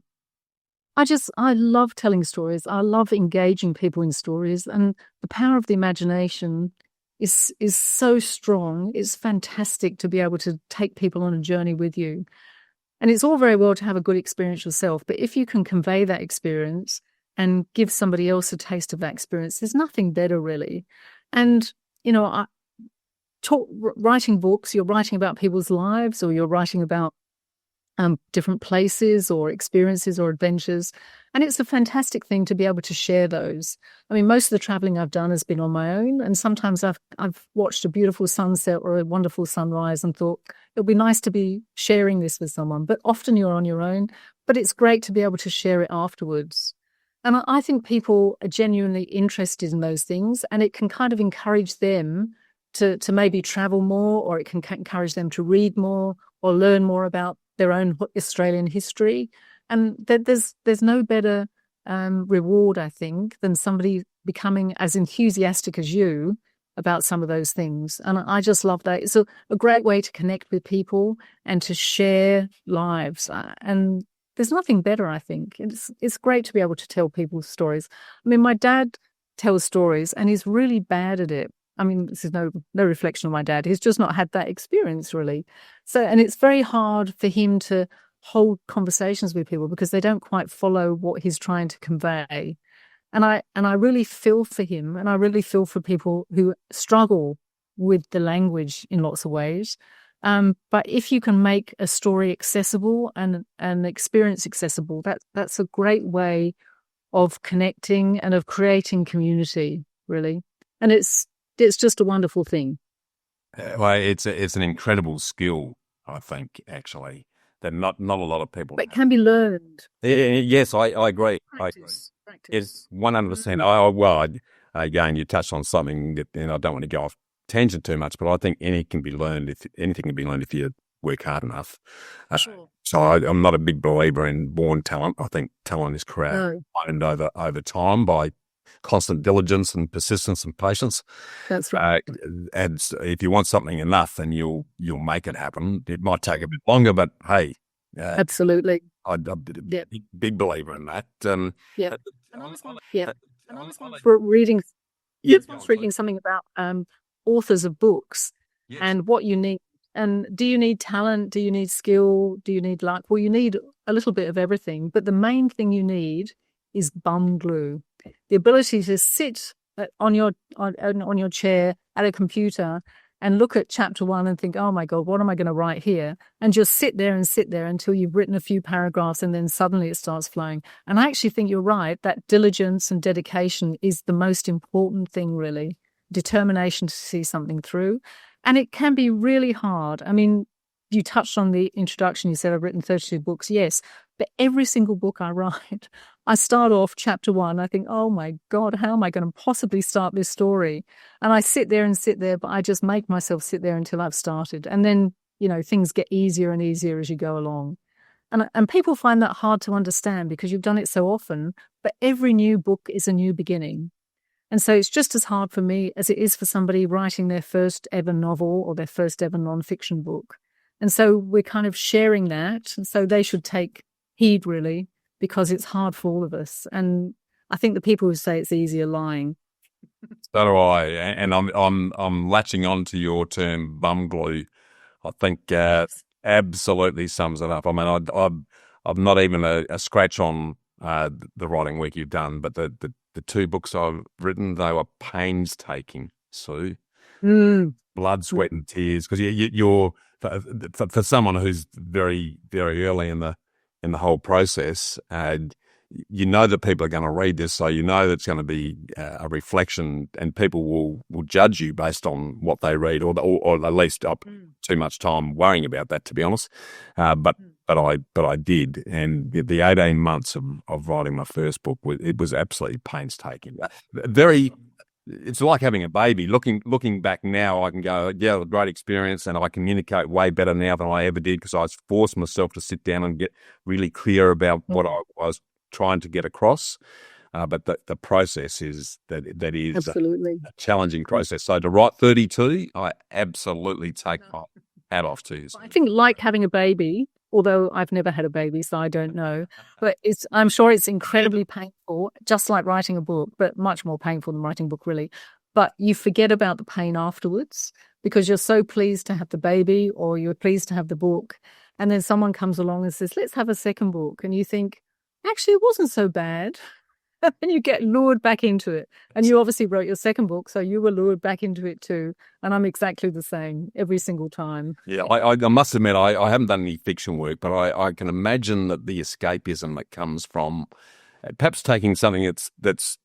Speaker 1: I love telling stories. I love engaging people in stories, and the power of the imagination is so strong. It's fantastic to be able to take people on a journey with you. And it's all very well to have a good experience yourself, but if you can convey that experience and give somebody else a taste of that experience, there's nothing better really. And, writing books, you're writing about people's lives, or you're writing about different places or experiences or adventures. And it's a fantastic thing to be able to share those. I mean, most of the traveling I've done has been on my own. And sometimes I've watched a beautiful sunset or a wonderful sunrise and thought, it'll be nice to be sharing this with someone. But often you're on your own, but it's great to be able to share it afterwards. And I think people are genuinely interested in those things, and it can kind of encourage them to maybe travel more, or it can encourage them to read more or learn more about their own Australian history. And there's no better reward, I think, than somebody becoming as enthusiastic as you about some of those things. And I just love that. It's a great way to connect with people and to share lives. And there's nothing better, I think. It's great to be able to tell people stories. I mean, my dad tells stories and he's really bad at it. I mean, this is no reflection on my dad. He's just not had that experience, really. So, and it's very hard for him to hold conversations with people because they don't quite follow what he's trying to convey. And I really feel for him, and I really feel for people who struggle with the language in lots of ways. But if you can make a story accessible and an experience accessible, that's a great way of connecting and of creating community, really. And it's just a wonderful thing.
Speaker 3: Well, it's an incredible skill, I think, actually, that not a lot of people.
Speaker 1: But it can be learned.
Speaker 3: Yes, I agree.
Speaker 1: Practice.
Speaker 3: It's 100%. Again, you touched on something that, and I don't want to go off tangent too much, but I think anything can be learned if you work hard enough.
Speaker 1: Sure.
Speaker 3: So I'm not a big believer in born talent. I think talent is created over time by constant diligence and persistence and patience.
Speaker 1: That's right.
Speaker 3: And if you want something enough, then you'll make it happen. It might take a bit longer, but hey,
Speaker 1: absolutely.
Speaker 3: I'm a big believer in that.
Speaker 1: Yeah. And I was reading something about authors of books and what you need. And do you need talent? Do you need skill? Do you need luck? Well, you need a little bit of everything. But the main thing you need is bum glue. The ability to sit on your chair at a computer and look at chapter 1 and think, oh my God, what am I going to write here? And just sit there until you've written a few paragraphs, and then suddenly it starts flowing. And I actually think you're right, that diligence and dedication is the most important thing, really. Determination to see something through. And it can be really hard. I mean, you touched on the introduction. You said I've written 32 books. Yes, but every single book I write, I start off chapter 1. I think, oh my God, how am I going to possibly start this story? And I sit there, but I just make myself sit there until I've started. And then, things get easier and easier as you go along. And people find that hard to understand because you've done it so often, but every new book is a new beginning. And so it's just as hard for me as it is for somebody writing their first ever novel or their first ever nonfiction book. And so we're kind of sharing that. And so they should take heed, really, because it's hard for all of us. And I think the people who say it's easy are lying.
Speaker 3: So do I. And I'm latching on to your term, bum glue. I think absolutely sums it up. I mean, I'm not even a scratch on the writing work you've done, but the 2 books I've written, they were painstaking, Sue. Blood, sweat, and tears. Because you're for someone who's very, very early in the whole process, you know that people are going to read this, so you know that it's going to be a reflection, and people will judge you based on what they read, or at least too much time worrying about that, to be honest. But I did, and the 18 months of writing my first book, it was absolutely painstaking. It's like having a baby. Looking back now, I can go, yeah, a great experience, and I communicate way better now than I ever did because I forced myself to sit down and get really clear about what I was trying to get across. But the process is that is
Speaker 1: absolutely
Speaker 3: a challenging process. So to write 32, I absolutely take my hat off to you.
Speaker 1: I think like having a baby, although I've never had a baby, so I don't know, but I'm sure it's incredibly painful, just like writing a book, but much more painful than writing a book, really. But you forget about the pain afterwards because you're so pleased to have the baby or you're pleased to have the book. And then someone comes along and says, let's have a second book. And you think, actually, it wasn't so bad. And you get lured back into it. And you obviously wrote your second book, so you were lured back into it too. And I'm exactly the same every single time.
Speaker 3: Yeah, I must admit, I haven't done any fiction work, but I can imagine that the escapism that comes from perhaps taking something that's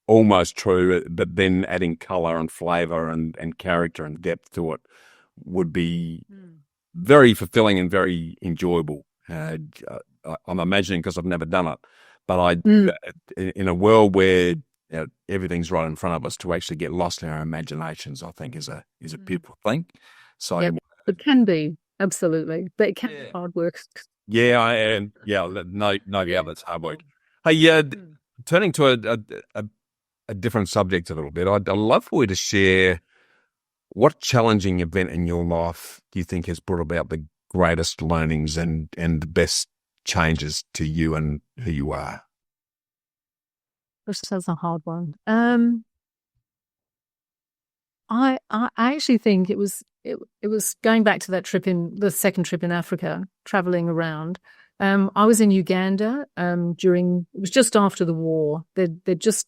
Speaker 3: almost true, but then adding colour and flavour and character and depth to it would be very fulfilling and very enjoyable. I'm imagining because I've never done it. But in a world where everything's right in front of us, to actually get lost in our imaginations, I think is a beautiful thing. So
Speaker 1: it can be, absolutely, but it can be hard work.
Speaker 3: Yeah, no, that's hard work. Hey, turning to a different subject a little bit, I'd love for you to share what challenging event in your life do you think has brought about the greatest learnings and the best changes to you and who you are?
Speaker 1: That's a hard one. I actually think it was going back to that trip the second trip in Africa, traveling around. I was in Uganda it was just after the war. They'd just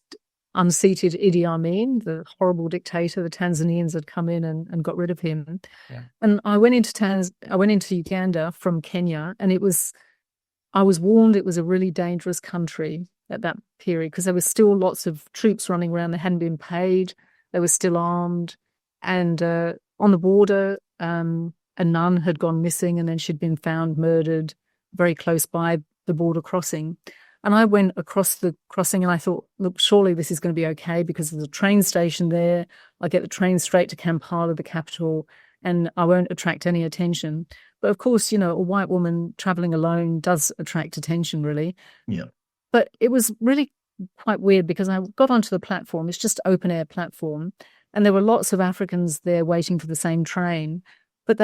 Speaker 1: unseated Idi Amin, the horrible dictator. The Tanzanians had come in and got rid of him. Yeah. And I went into Uganda from Kenya, and I was warned it was a really dangerous country at that period because there were still lots of troops running around. They hadn't been paid. They were still armed. And on the border, a nun had gone missing, and then she'd been found murdered very close by the border crossing. And I went across the crossing and I thought, look, surely this is going to be okay because there's a train station there. I'll get the train straight to Kampala, the capital, and I won't attract any attention. But of course, a white woman traveling alone does attract attention, really.
Speaker 4: Yeah.
Speaker 1: But it was really quite weird because I got onto the platform. It's just open air platform. And there were lots of Africans there waiting for the same train. But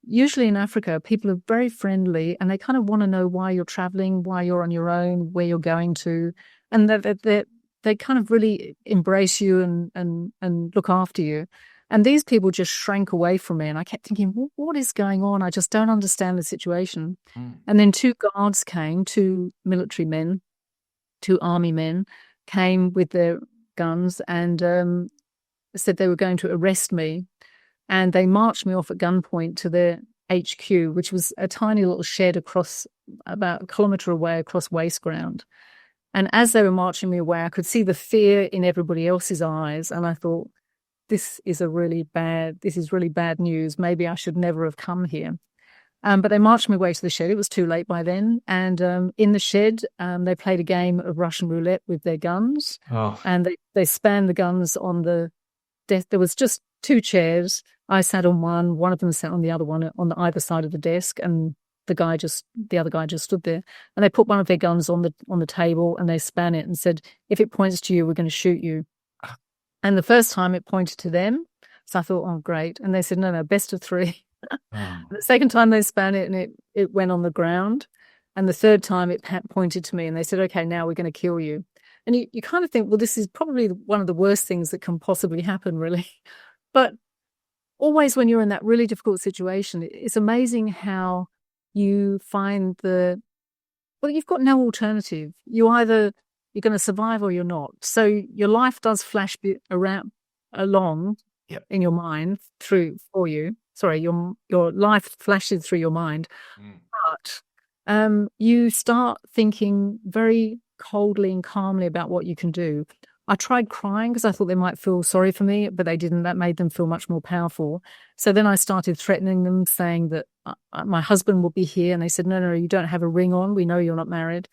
Speaker 1: usually in Africa, people are very friendly and they kind of want to know why you're traveling, why you're on your own, where you're going to. And they kind of really embrace you and look after you. And these people just shrank away from me. And I kept thinking, what is going on? I just don't understand the situation. And then 2 guards came, 2 military men, 2 army men came with their guns and said they were going to arrest me. And they marched me off at gunpoint to their HQ, which was a tiny little shed across about a kilometre away across waste ground. And as they were marching me away, I could see the fear in everybody else's eyes. And I thought, this is really bad news. Maybe I should never have come here. But they marched me away to the shed. It was too late by then. And in the shed, they played a game of Russian roulette with their guns.
Speaker 4: Oh.
Speaker 1: And they spanned the guns on the desk. There was just 2 chairs. I sat on one of them sat on the other one on either side of the desk, and the other guy just stood there. And they put one of their guns on the table, and they span it and said, if it points to you, we're going to shoot you. And the first time it pointed to them. So I thought, oh, great. And they said, no, best of 3. The second time they span it, and it went on the ground. And the third time it pointed to me, and they said, okay, now we're going to kill you. And you kind of think, well, this is probably one of the worst things that can possibly happen, really. But always when you're in that really difficult situation, it's amazing how you find you've got no alternative. You're going to survive or you're not. So your life does flash along in your mind for you. Sorry, your life flashes through your mind. But you start thinking very coldly and calmly about what you can do. I tried crying because I thought they might feel sorry for me, but they didn't. That made them feel much more powerful. So then I started threatening them, saying that my husband will be here. And they said, no, you don't have a ring on. We know you're not married.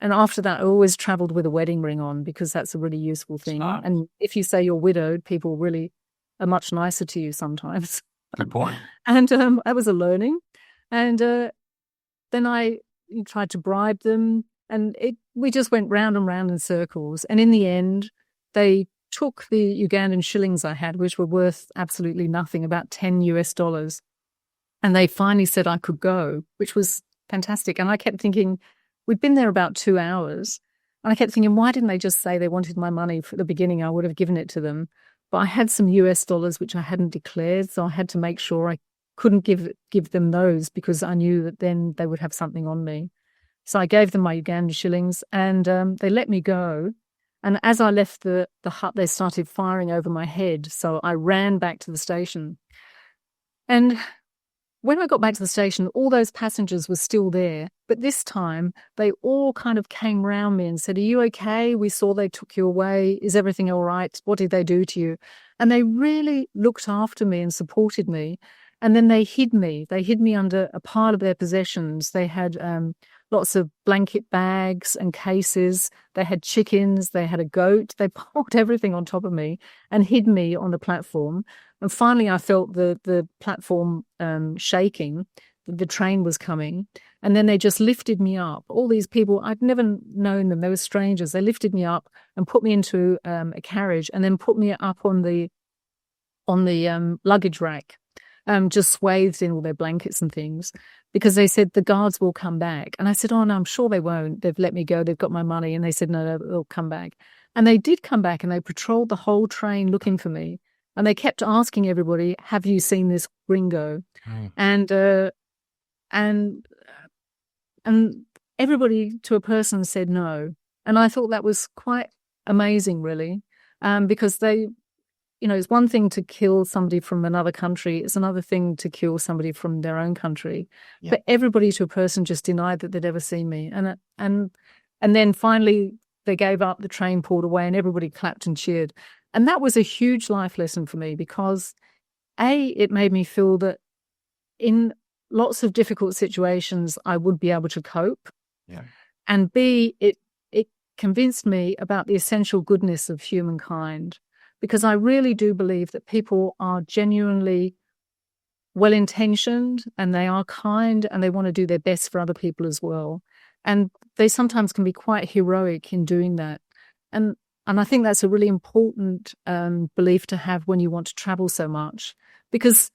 Speaker 1: And after that, I always traveled with a wedding ring on because that's a really useful thing.
Speaker 4: Smart.
Speaker 1: And if you say you're widowed, people really are much nicer to you sometimes.
Speaker 4: Good point.
Speaker 1: And that was a learning. And then I tried to bribe them. And we just went round and round in circles. And in the end, they took the Ugandan shillings I had, which were worth absolutely nothing, about $10. And they finally said I could go, which was fantastic. And I kept thinking, we'd been there about 2 hours. And I kept thinking, why didn't they just say they wanted my money for the beginning? I would have given it to them. But I had some US dollars, which I hadn't declared. So I had to make sure I couldn't give them those because I knew that then they would have something on me. So I gave them my Ugandan shillings, and they let me go. And as I left the hut, they started firing over my head. So I ran back to the station. And when I got back to the station, all those passengers were still there. But this time, they all kind of came round me and said, are you okay? We saw they took you away. Is everything all right? What did they do to you? And they really looked after me and supported me. And then they hid me. They hid me under a pile of their possessions. They had lots of blanket bags and cases. They had chickens. They had a goat. They piled everything on top of me and hid me on the platform. And finally, I felt the platform shaking. The train was coming. And then they just lifted me up. All these people, I'd never known them. They were strangers. They lifted me up and put me into a carriage and then put me up on the luggage rack. Just swathed in all their blankets and things, because they said the guards will come back. And I said, oh, no, I'm sure they won't. They've let me go. They've got my money. And they said, no, they'll come back. And they did come back, and they patrolled the whole train looking for me. And they kept asking everybody, have you seen this gringo? And everybody to a person said no. And I thought that was quite amazing, really, because they... it's one thing to kill somebody from another country. It's another thing to kill somebody from their own country. Yeah. But everybody to a person just denied that they'd ever seen me. And then finally they gave up, the train pulled away, and everybody clapped and cheered. And that was a huge life lesson for me because, A, it made me feel that in lots of difficult situations I would be able to cope.
Speaker 4: Yeah.
Speaker 1: And B, it convinced me about the essential goodness of humankind. Because I really do believe that people are genuinely well-intentioned and they are kind and they want to do their best for other people as well. And they sometimes can be quite heroic in doing that. And I think that's a really important belief to have when you want to travel so much. Because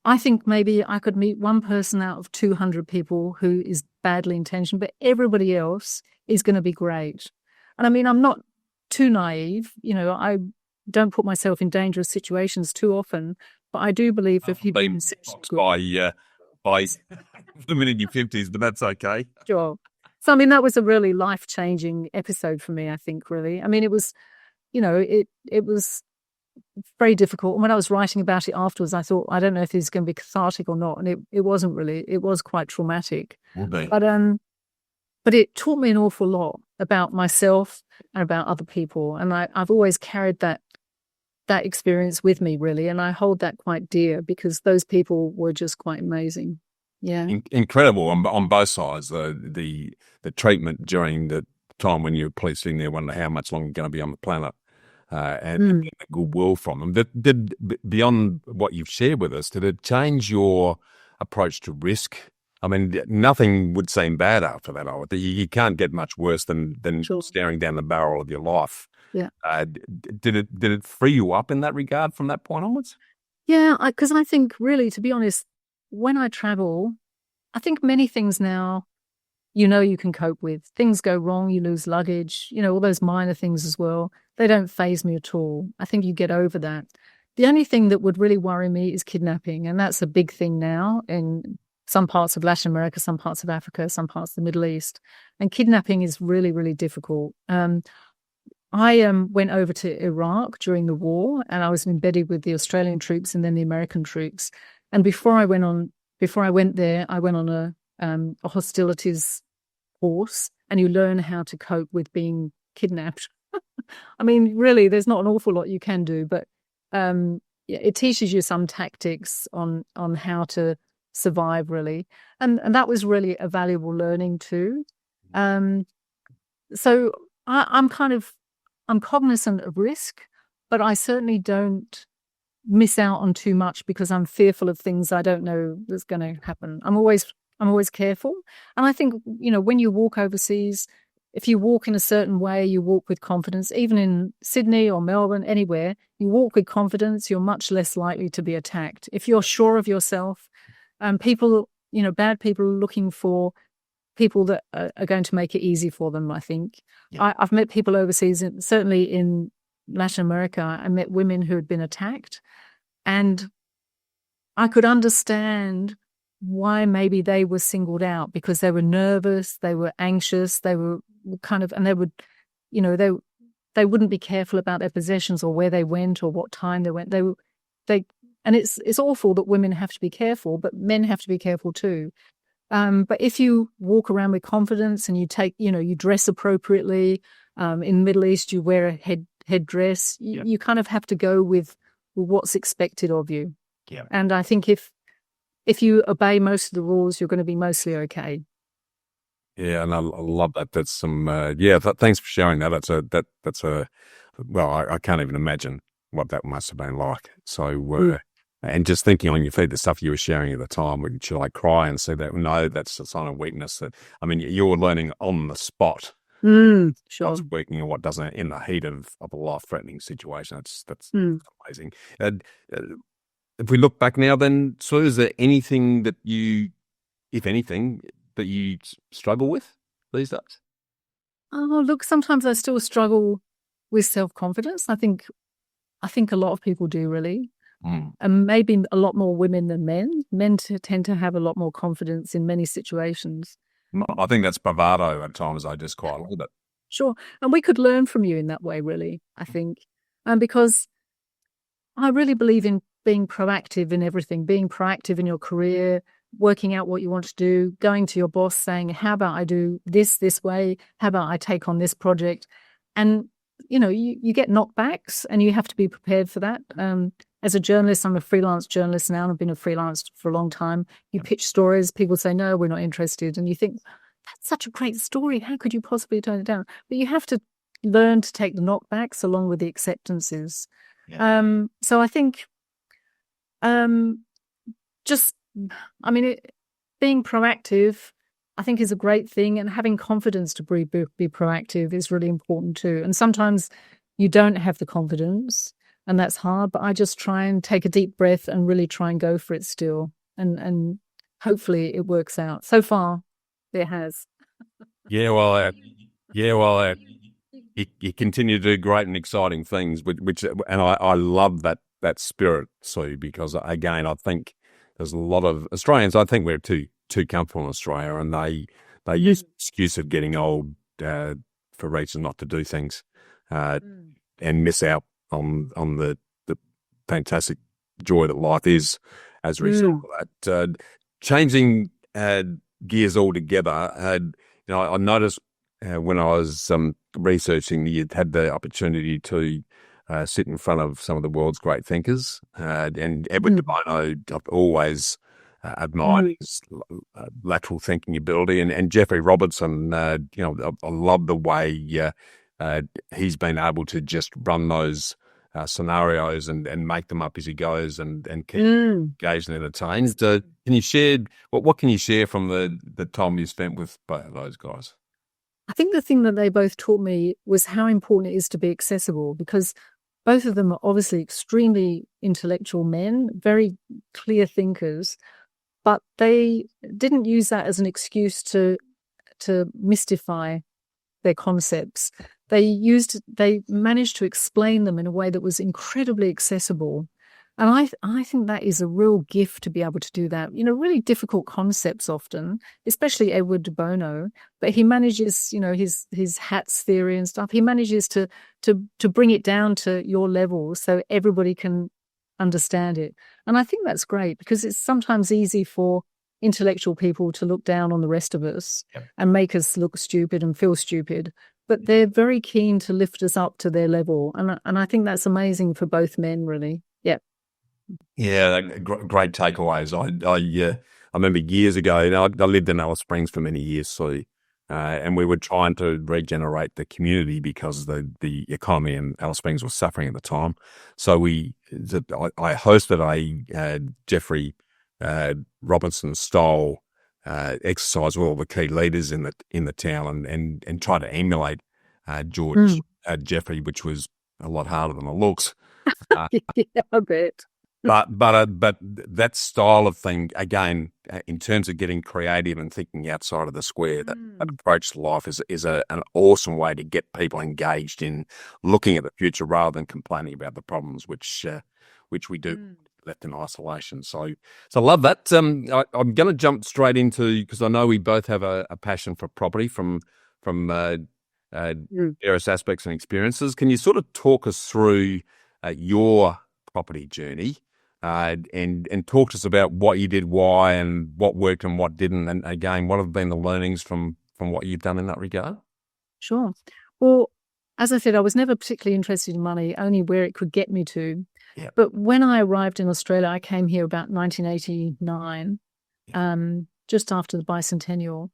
Speaker 1: I think maybe I could meet one person out of 200 people who is badly intentioned, but everybody else is going to be great. And I mean, I'm not too naive. I don't put myself in dangerous situations too often, but I do believe if you've been
Speaker 4: by the minute in your 50s, but that's okay.
Speaker 1: Sure. So, I mean, that was a really life-changing episode for me, I think, really. I mean, it was, it was very difficult. And when I was writing about it afterwards, I thought, I don't know if this is going to be cathartic or not. And it wasn't really. It was quite traumatic.
Speaker 4: Will be.
Speaker 1: But it taught me an awful lot about myself and about other people. And I've always carried that experience with me, really. And I hold that quite dear because those people were just quite amazing. Yeah.
Speaker 3: incredible on both sides. The treatment during the time when you're police sitting there wondering how much longer you're going to be on the planet, and the goodwill from them. Did beyond what you've shared with us, did it change your approach to risk? I mean, nothing would seem bad after that. You can't get much worse than
Speaker 1: Sure.
Speaker 3: staring down the barrel of your life.
Speaker 1: Yeah.
Speaker 3: Did it free you up in that regard from that point onwards?
Speaker 1: Yeah, because I think really, to be honest, when I travel, I think many things now, you can cope with. Things go wrong, you lose luggage, all those minor things as well. They don't faze me at all. I think you get over that. The only thing that would really worry me is kidnapping, and that's a big thing now in some parts of Latin America, some parts of Africa, some parts of the Middle East. And kidnapping is really, really difficult. I went over to Iraq during the war, and I was embedded with the Australian troops and then the American troops. And before I went there, I went on a hostilities course, and you learn how to cope with being kidnapped. I mean, really, there's not an awful lot you can do, but it teaches you some tactics on how to survive, really, and that was really a valuable learning too. So I'm cognizant of risk, but I certainly don't miss out on too much because I'm fearful of things I don't know that's going to happen. I'm always careful. And I think, when you walk overseas, if you walk in a certain way, you walk with confidence. Even in Sydney or Melbourne, anywhere, you walk with confidence, you're much less likely to be attacked. If you're sure of yourself, people, bad people are looking for people that are going to make it easy for them, I think. Yeah. I've met people overseas, certainly in Latin America, I met women who had been attacked, and I could understand why maybe they were singled out, because they were nervous, they were anxious, they were and they would, they wouldn't be careful about their possessions or where they went or what time they went. And it's awful that women have to be careful, but men have to be careful too. But if you walk around with confidence and you dress appropriately, in the Middle East, you wear a headdress, you kind of have to go with what's expected of you. Yeah. And I think if you obey most of the rules, you're going to be mostly okay.
Speaker 3: Yeah, and I love that. That's some, thanks for sharing that. I can't even imagine what that must have been like. So, and just thinking on your feet, the stuff you were sharing at the time, should I cry and say that? No, that's a sign of weakness. You're learning on the spot.
Speaker 1: Sure.
Speaker 3: What's working and what doesn't in the heat of a life-threatening situation. That's amazing. If we look back now, then, so is there anything that you, if anything, that you struggle with these days?
Speaker 1: Oh, look, sometimes I still struggle with self-confidence. I think a lot of people do, really. And maybe a lot more women than men. Men tend to have a lot more confidence in many situations.
Speaker 3: I think that's bravado at times. I just quite like it.
Speaker 1: Sure. And we could learn from you in that way, really, I think. Because I really believe in being proactive in everything, being proactive in your career, working out what you want to do, going to your boss saying, how about I do this way? How about I take on this project? And, you get knockbacks and you have to be prepared for that. As a journalist, I'm a freelance journalist now, and I've been a freelance for a long time. You pitch stories, people say, no, we're not interested. And you think, that's such a great story. How could you possibly turn it down? But you have to learn to take the knockbacks along with the acceptances. Yeah. So I think being proactive, I think, is a great thing. And having confidence to be proactive is really important too. And sometimes you don't have the confidence, and that's hard, but I just try and take a deep breath and really try and go for it still. And hopefully it works out. So far, it has.
Speaker 3: You continue to do great and exciting things, and I love that spirit, Sue, because again, I think there's a lot of Australians, I think we're too comfortable in Australia, and they use the excuse of getting old for reasons not to do things and miss out on the fantastic joy that life is as a result of that. Changing gears altogether, I noticed when I was researching, you'd had the opportunity to sit in front of some of the world's great thinkers, and Edward de Bono, I've always admire his lateral thinking ability. And Geoffrey Robertson, I love the way he's been able to just run those scenarios and make them up as he goes and keep engaged and entertained. Can you share what can you share from the time you spent with both of those guys?
Speaker 1: I think the thing that they both taught me was how important it is to be accessible, because both of them are obviously extremely intellectual men, very clear thinkers, but they didn't use that as an excuse to mystify their concepts. They managed to explain them in a way that was incredibly accessible. And I think that is a real gift to be able to do that. Really difficult concepts often, especially Edward de Bono, but he manages, his hats theory and stuff, he manages to bring it down to your level so everybody can understand it. And I think that's great, because it's sometimes easy for intellectual people to look down on the rest of us and make us look stupid and feel stupid. But they're very keen to lift us up to their level. And I think that's amazing for both men, really. Yeah.
Speaker 3: Yeah, great takeaways. I remember years ago, I lived in Alice Springs for many years, so and we were trying to regenerate the community because the economy in Alice Springs was suffering at the time. So I hosted a Geoffrey Robertson style exercise with all the key leaders in the town and try to emulate Geoffrey, which was a lot harder than it looks.
Speaker 1: Yeah, I bet.
Speaker 3: But that style of thing, again, in terms of getting creative and thinking outside of the square, that approach to life is an awesome way to get people engaged in looking at the future rather than complaining about the problems, which we do left in isolation. So I love that. I'm going to jump straight into, because I know we both have a passion for property from various aspects and experiences. Can you sort of talk us through your property journey? And talk to us about what you did, why, and what worked and what didn't, and again, what have been the learnings from what you've done in that regard?
Speaker 1: Sure. Well, as I said, I was never particularly interested in money, only where it could get me to. Yeah. But when I arrived in Australia, I came here about 1989, just after the bicentennial,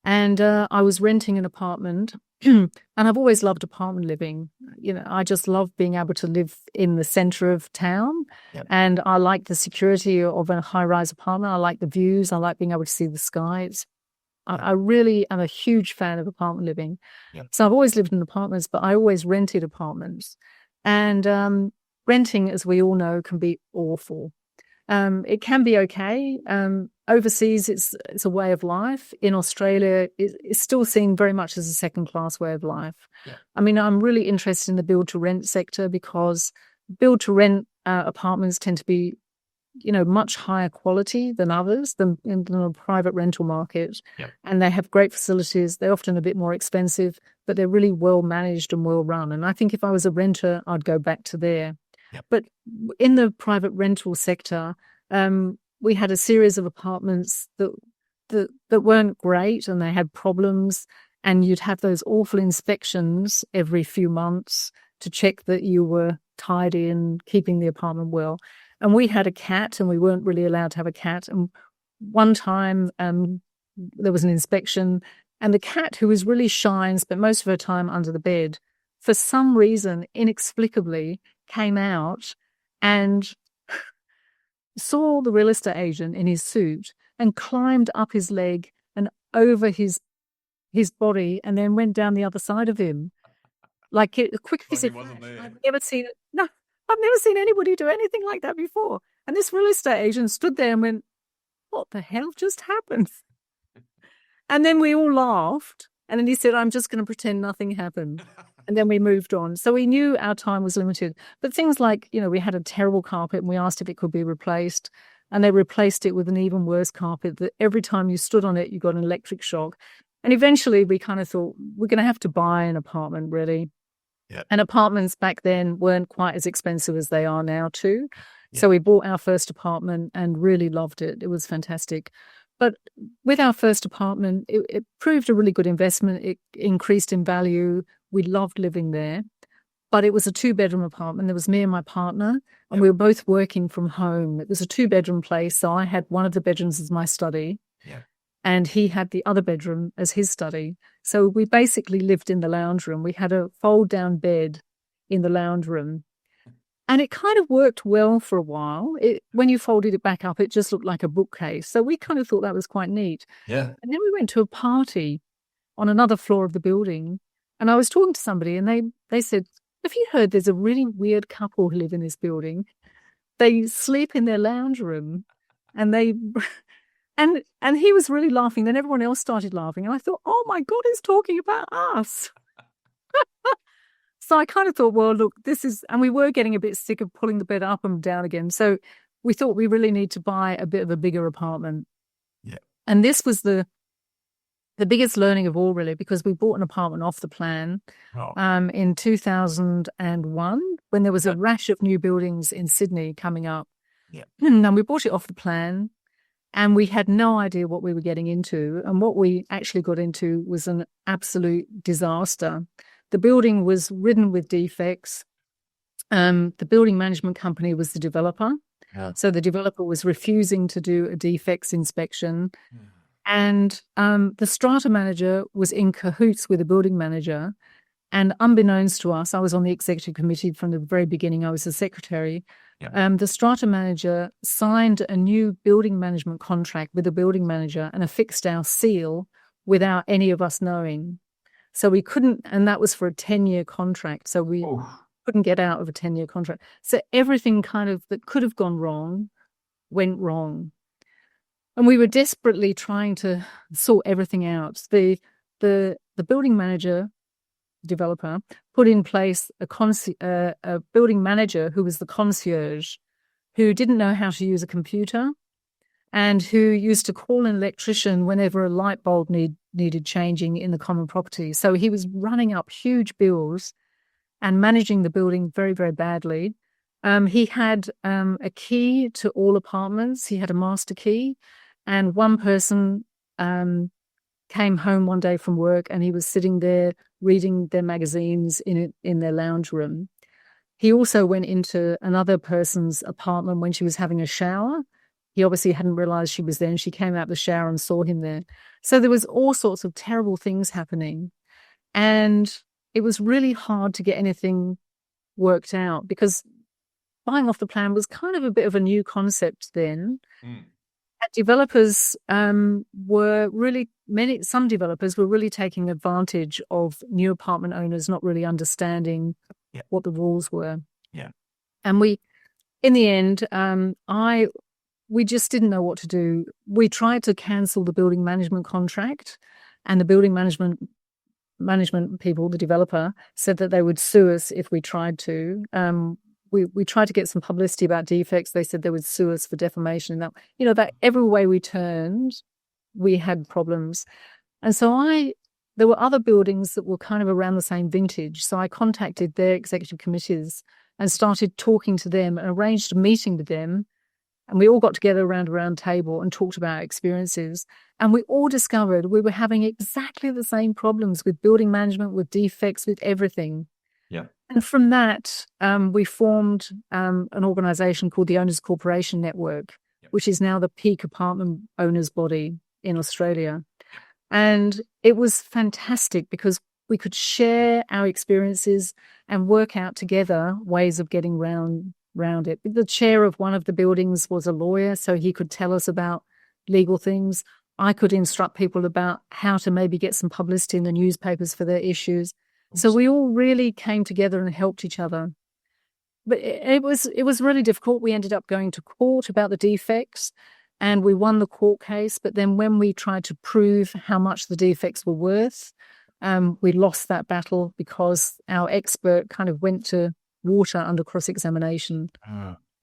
Speaker 1: and I was renting an apartment. And I've always loved apartment living. I just love being able to live in the center of town. Yep. And I like the security of a high-rise apartment. I like the views. I like being able to see the skies. I really am a huge fan of apartment living. Yep. So I've always lived in apartments, but I always rented apartments. And renting, as we all know, can be awful. It can be okay. Overseas, it's a way of life. In Australia, it's still seen very much as a second-class way of life. Yeah. I mean, I'm really interested in the build-to-rent sector, because build-to-rent apartments tend to be, much higher quality than others, than a private rental market. Yeah. And they have great facilities. They're often a bit more expensive, but they're really well-managed and well-run. And I think if I was a renter, I'd go back to there. Yep. But in the private rental sector, we had a series of apartments that weren't great, and they had problems, and you'd have those awful inspections every few months to check that you were tidy and keeping the apartment well. And we had a cat, and we weren't really allowed to have a cat. And one time there was an inspection, and the cat, who was really shy and spent most of her time under the bed, for some reason, inexplicably, came out and saw the real estate agent in his suit and climbed up his leg and over his body, and then went down the other side of him. Like a quick visit. I've never seen anybody do anything like that before. And this real estate agent stood there and went, "What the hell just happened?" And then we all laughed. And then he said, "I'm just going to pretend nothing happened." And then we moved on. So we knew our time was limited. But things like, we had a terrible carpet, and we asked if it could be replaced. And they replaced it with an even worse carpet that every time you stood on it, you got an electric shock. And eventually we kind of thought, we're going to have to buy an apartment, really. Yep. And apartments back then weren't quite as expensive as they are now too. Yep. So we bought our first apartment and really loved it. It was fantastic. But with our first apartment, it proved a really good investment. It increased in value. We loved living there. but it was a 2-bedroom apartment. There was me and my partner, and we were both working from home. It was a 2-bedroom place, so I had one of the bedrooms as my study, and he had the other bedroom as his study. So we basically lived in the lounge room. We had a fold-down bed in the lounge room, and it kind of worked well for a while. When you folded it back up, it just looked like a bookcase. So we kind of thought that was quite neat.
Speaker 4: Yeah.
Speaker 1: And then we went to a party on another floor of the building, and I was talking to somebody, and they said, "Have you heard there's a really weird couple who live in this building? They sleep in their lounge room, and they..." And he was really laughing. Then everyone else started laughing. And I thought, oh, my God, he's talking about us. So I kind of thought, well, look, this is... And we were getting a bit sick of pulling the bed up and down again. So we thought we really need to buy a bit of a bigger apartment.
Speaker 4: Yeah.
Speaker 1: And this was the biggest learning of all, really, because we bought an apartment off the plan in 2001 when there was a rash of new buildings in Sydney coming up.
Speaker 4: Yeah.
Speaker 1: And we bought it off the plan. And we had no idea what we were getting into. And what we actually got into was an absolute disaster. The building was ridden with defects. The building management company was the developer. Yeah. So the developer was refusing to do a defects inspection. And the strata manager was in cahoots with the building manager. And unbeknownst to us, I was on the executive committee from the very beginning. I was the secretary. Yeah. The strata manager signed a new building management contract with the building manager and affixed our seal without any of us knowing. So we couldn't, and that was for a 10-year contract. So we couldn't get out of a 10-year contract. So everything kind of that could have gone wrong went wrong. And we were desperately trying to sort everything out. The building manager, developer, put in place a building manager who was the concierge, who didn't know how to use a computer and who used to call an electrician whenever a light bulb needed changing in the common property. So he was running up huge bills and managing the building very, very badly. He had a key to all apartments. He had a master key, and one person came home one day from work and he was sitting there reading their magazines in their lounge room. He also went into another person's apartment when she was having a shower. He obviously hadn't realized she was there, and she came out of the shower and saw him there. So there was all sorts of terrible things happening. And it was really hard to get anything worked out because buying off the plan was kind of a bit of a new concept then. Developers some developers were really taking advantage of new apartment owners not really understanding what the rules were. Yeah. And in the end, we just didn't know what to do. We tried to cancel the building management contract, and the building management people, the developer, said that they would sue us if we tried to. We tried to get some publicity about defects. They said they would sue us for defamation. And that every way we turned, we had problems. And so there were other buildings that were kind of around the same vintage. So I contacted their executive committees and started talking to them and arranged a meeting with them. And we all got together around a round table and talked about our experiences. And we all discovered we were having exactly the same problems with building management, with defects, with everything. Yeah. And from that, we formed an organisation called the Owners Corporation Network, which is now the peak apartment owners body in Australia. And it was fantastic because we could share our experiences and work out together ways of getting round it. The chair of one of the buildings was a lawyer, so he could tell us about legal things. I could instruct people about how to maybe get some publicity in the newspapers for their issues. So we all really came together and helped each other. But it was really difficult. We ended up going to court about the defects, and we won the court case. But then when we tried to prove how much the defects were worth, we lost that battle because our expert kind of went to water under cross-examination.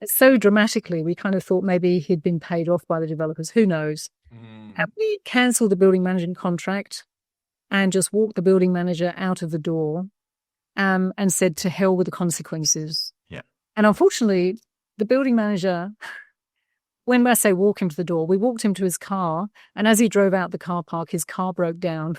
Speaker 1: So dramatically, we kind of thought maybe he'd been paid off by the developers. Who knows? And we cancelled the building management contract and just walked the building manager out of the door and said, to hell with the consequences. Yeah. And unfortunately, the building manager, when I say walk him to the door, we walked him to his car, and as he drove out the car park, his car broke down.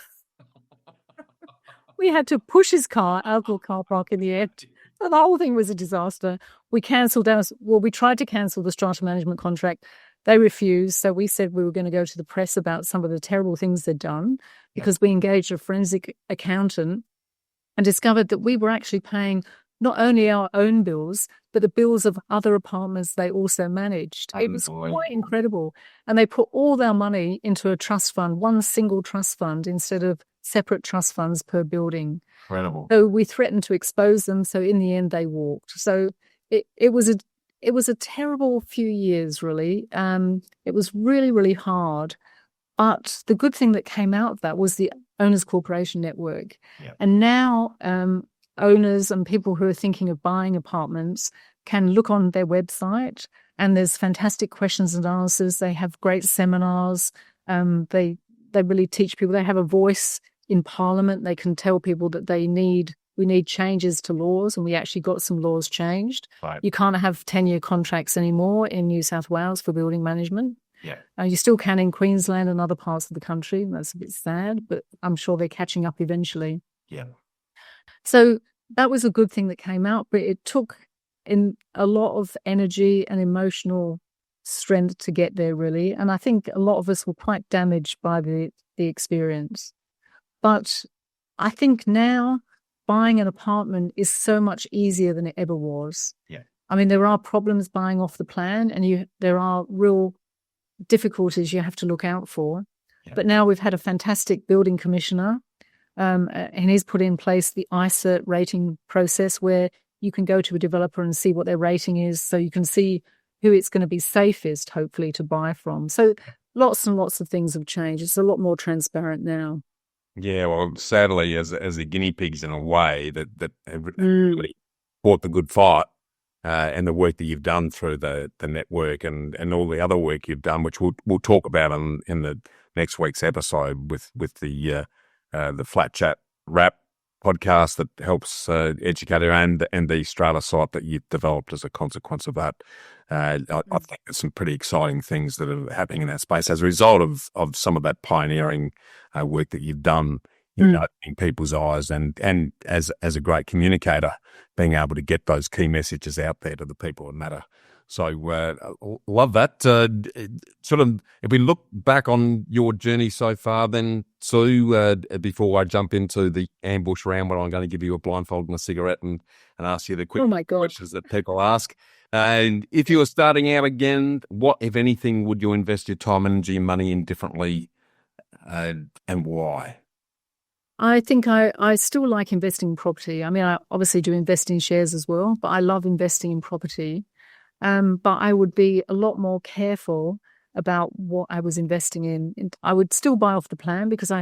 Speaker 1: We had to push his car out of the car park in the end The whole thing was a disaster. We tried to cancel the strata management contract. They refused. So we said we were going to go to the press about some of the terrible things they'd done because we engaged a forensic accountant and discovered that we were actually paying not only our own bills, but the bills of other apartments they also managed. It was quite incredible. And they put all their money into a trust fund, one single trust fund, instead of separate trust funds per building.
Speaker 4: Incredible.
Speaker 1: So we threatened to expose them. So in the end, they walked. So it was a terrible few years, really. It was really, really hard. But the good thing that came out of that was the Owners Corporation Network.
Speaker 4: Yep.
Speaker 1: And now owners and people who are thinking of buying apartments can look on their website, and there's fantastic questions and answers. They have great seminars. They really teach people. They have a voice in Parliament. They can tell people that we need changes to laws, and we actually got some laws changed.
Speaker 4: Right.
Speaker 1: You can't have 10-year contracts anymore in New South Wales for building management.
Speaker 4: Yeah.
Speaker 1: You still can in Queensland and other parts of the country. That's a bit sad, but I'm sure they're catching up eventually.
Speaker 4: Yeah.
Speaker 1: So that was a good thing that came out, but it took in a lot of energy and emotional strength to get there, really. And I think a lot of us were quite damaged by the experience. But I think now buying an apartment is so much easier than it ever was.
Speaker 4: Yeah.
Speaker 1: I mean, there are problems buying off the plan, and there are real difficulties you have to look out for.
Speaker 4: Yeah.
Speaker 1: But now we've had a fantastic building commissioner, and he's put in place the ICERT rating process where you can go to a developer and see what their rating is, so you can see who it's going to be safest, hopefully, to buy from. So lots and lots of things have changed. It's a lot more transparent now.
Speaker 3: Yeah, well, sadly, as the guinea pigs in a way that have really fought the good fight, and the work that you've done through the network and all the other work you've done, which we'll talk about in the next week's episode with the Flat Chat Rap podcast that helps educate and the Strata site that you've developed as a consequence of that. I think there's some pretty exciting things that are happening in that space as a result of some of that pioneering work that you've done in opening people's eyes and as a great communicator, being able to get those key messages out there to the people that matter. So love that. Sort of, if we look back on your journey so far, then Sue, before I jump into the ambush round where I'm going to give you a blindfold and a cigarette and ask you the quick questions that people ask. And if you were starting out again, what, if anything, would you invest your time, energy, and money in differently, and why?
Speaker 1: I think I still like investing in property. I mean, I obviously do invest in shares as well, but I love investing in property. But I would be a lot more careful about what I was investing in. I would still buy off the plan because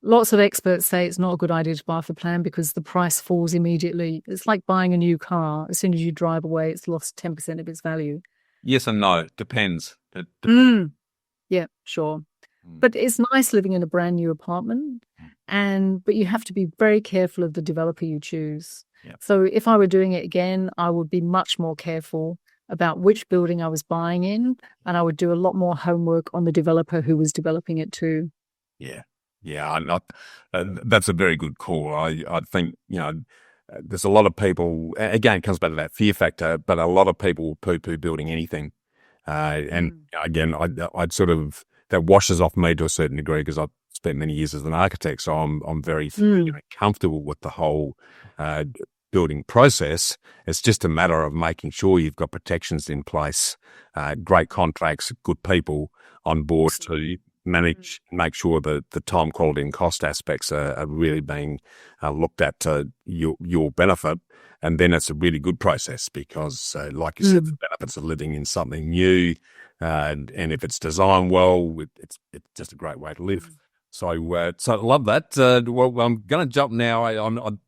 Speaker 1: lots of experts say it's not a good idea to buy off the plan because the price falls immediately. It's like buying a new car. As soon as you drive away, it's lost 10% of its value.
Speaker 3: Yes and no. Depends.
Speaker 1: Yeah, sure. But it's nice living in a brand new apartment, but you have to be very careful of the developer you choose.
Speaker 3: Yeah.
Speaker 1: So if I were doing it again, I would be much more careful about which building I was buying in, and I would do a lot more homework on the developer who was developing it too.
Speaker 3: Yeah. That's a very good call. I think, there's a lot of people, again, it comes back to that fear factor, but a lot of people poo-poo building anything. And again, I'd sort of, that washes off me to a certain degree because I've spent many years as an architect, so I'm very comfortable with the whole building process. It's just a matter of making sure you've got protections in place, great contracts, good people on board to manage, make sure that the time, quality and cost aspects are really being looked at to your benefit. And then it's a really good process because, like you said, the benefits of living in something new, and if it's designed well, it's just a great way to live. So I love that. Well, I'm going to jump now.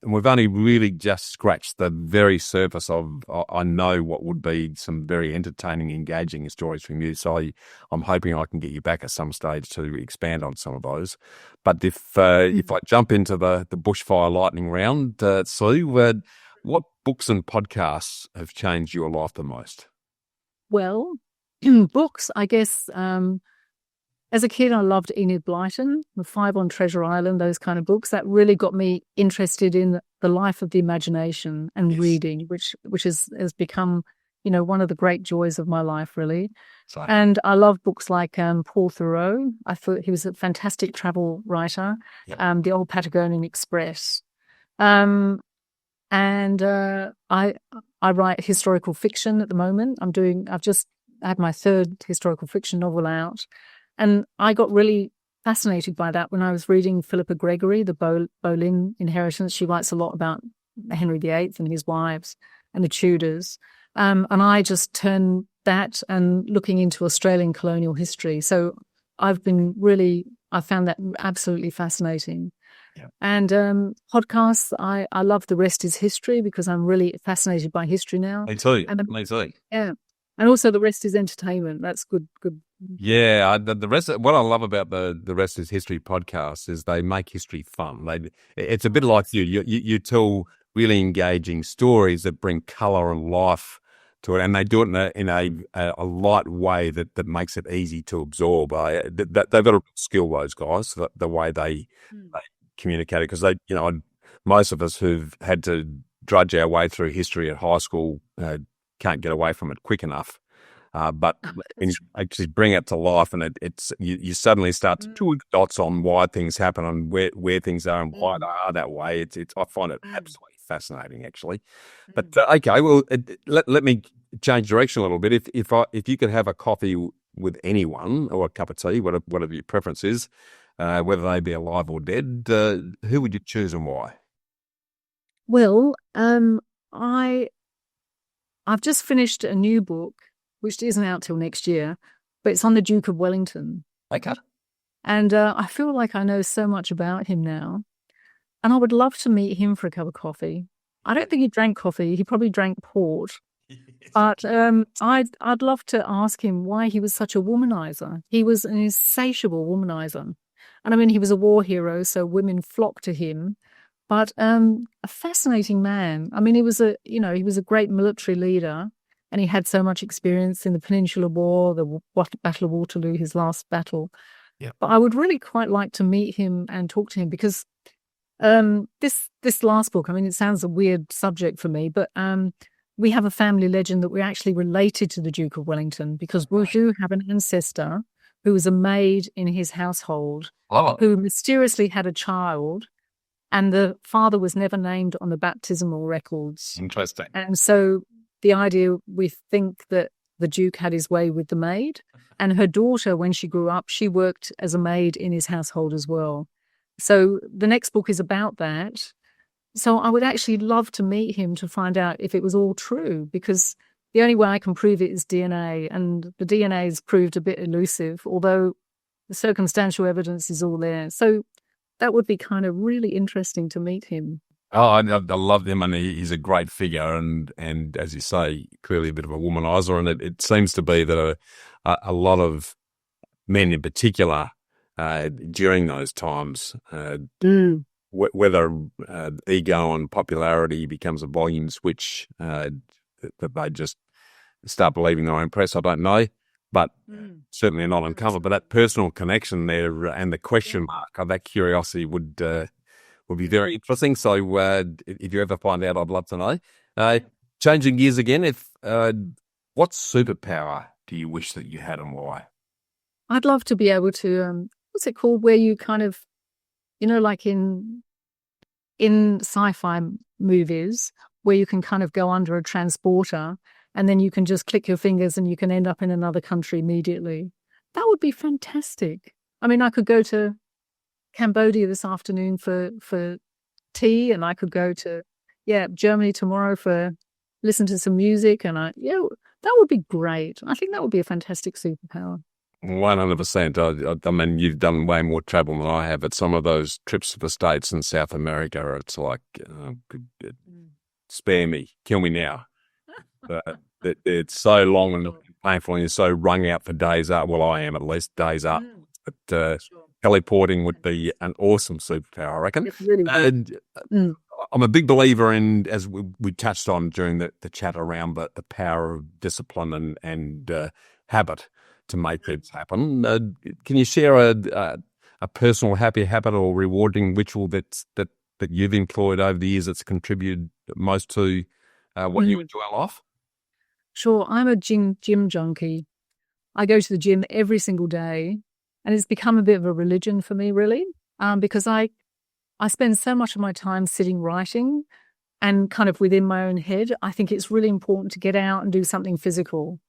Speaker 3: We've only really just scratched the very surface of, I know what would be some very entertaining, engaging stories from you. So I'm hoping I can get you back at some stage to expand on some of those. But if I jump into the bushfire lightning round, Sue, what books and podcasts have changed your life the most?
Speaker 1: Well, books, I guess. As a kid, I loved Enid Blyton, The Five on Treasure Island, those kind of books. That really got me interested in the life of the imagination and reading, which has become, one of the great joys of my life, really.
Speaker 3: So,
Speaker 1: And I love books like Paul Theroux. I thought he was a fantastic travel writer. The Old Patagonian Express. And I write historical fiction at the moment. I've just had my third historical fiction novel out. And I got really fascinated by that when I was reading Philippa Gregory, the Boleyn Inheritance. She writes a lot about Henry VIII and his wives and the Tudors. And I just turned that and looking into Australian colonial history. So I found that absolutely fascinating. Yeah. And podcasts, I love The Rest is History because I'm really fascinated by history now.
Speaker 4: Me too.
Speaker 1: Me too. Yeah. And also The Rest is Entertainment. That's good.
Speaker 3: Yeah, the rest. What I love about the Rest is History podcast is they make history fun. It's a bit like you. You tell really engaging stories that bring colour and life to it, and they do it in a light way that makes it easy to absorb. They've got a skill, those guys, the way they communicate it, because most of us who've had to drudge our way through history at high school can't get away from it quick enough. But when you actually bring it to life, and you suddenly start to join the dots on why things happen and where things are and why they are that way. I find it absolutely fascinating, actually. But okay, well, let me change direction a little bit. If you could have a coffee with anyone or a cup of tea, whatever your preference is, whether they be alive or dead, who would you choose and why?
Speaker 1: Well, I've just finished a new book, which isn't out till next year, but it's on the Duke of Wellington.
Speaker 3: Okay.
Speaker 1: And I feel like I know so much about him now. And I would love to meet him for a cup of coffee. I don't think he drank coffee. He probably drank port. But I'd love to ask him why he was such a womanizer. He was an insatiable womanizer. And I mean, he was a war hero, so women flocked to him. But a fascinating man. I mean, he was a great military leader. And he had so much experience in the Peninsular War, the Battle of Waterloo, his last battle. Yeah. But I would really quite like to meet him and talk to him because this last book, I mean, it sounds a weird subject for me, but we have a family legend that we're actually related to the Duke of Wellington because we do have an ancestor who was a maid in his household who mysteriously had a child, and the father was never named on the baptismal records.
Speaker 3: Interesting.
Speaker 1: And so the idea, we think that the Duke had his way with the maid, and her daughter, when she grew up, she worked as a maid in his household as well. So the next book is about that. So I would actually love to meet him to find out if it was all true, because the only way I can prove it is DNA, and the DNA has proved a bit elusive, although the circumstantial evidence is all there. So that would be kind of really interesting to meet him.
Speaker 3: Oh, I love him, and he's a great figure, and as you say, clearly a bit of a womanizer, and it seems to be that a lot of men in particular during those times, whether ego and popularity becomes a volume switch, that they just start believing their own press, I don't know, but certainly not uncovered. But that personal connection there and the question mark of that curiosity would be very interesting. So if you ever find out, I'd love to know. Changing gears again, what superpower do you wish that you had and why?
Speaker 1: I'd love to be able to, what's it called, where you kind of, like in sci-fi movies, where you can kind of go under a transporter and then you can just click your fingers and you can end up in another country immediately. That would be fantastic. I mean, I could go to Cambodia this afternoon for tea, and I could go to Germany tomorrow for listen to some music, and that would be great. I think that would be a fantastic superpower.
Speaker 3: 100%. I mean, you've done way more travel than I have. At some of those trips to the States and South America, it's like, spare me, kill me now. It's so long and painful, and you're so wrung out for days up. Well, I am at least days up. But teleporting would be an awesome superpower, I reckon.
Speaker 1: It's really
Speaker 3: I'm a big believer in, as we touched on during the chat around the power of discipline and habit to make things happen. Can you share a personal happy habit or rewarding ritual that you've employed over the years that's contributed most to what you enjoy in life?
Speaker 1: Sure. I'm a gym junkie. I go to the gym every single day, and it's become a bit of a religion for me, really, because I spend so much of my time sitting writing and kind of within my own head. I think it's really important to get out and do something physical.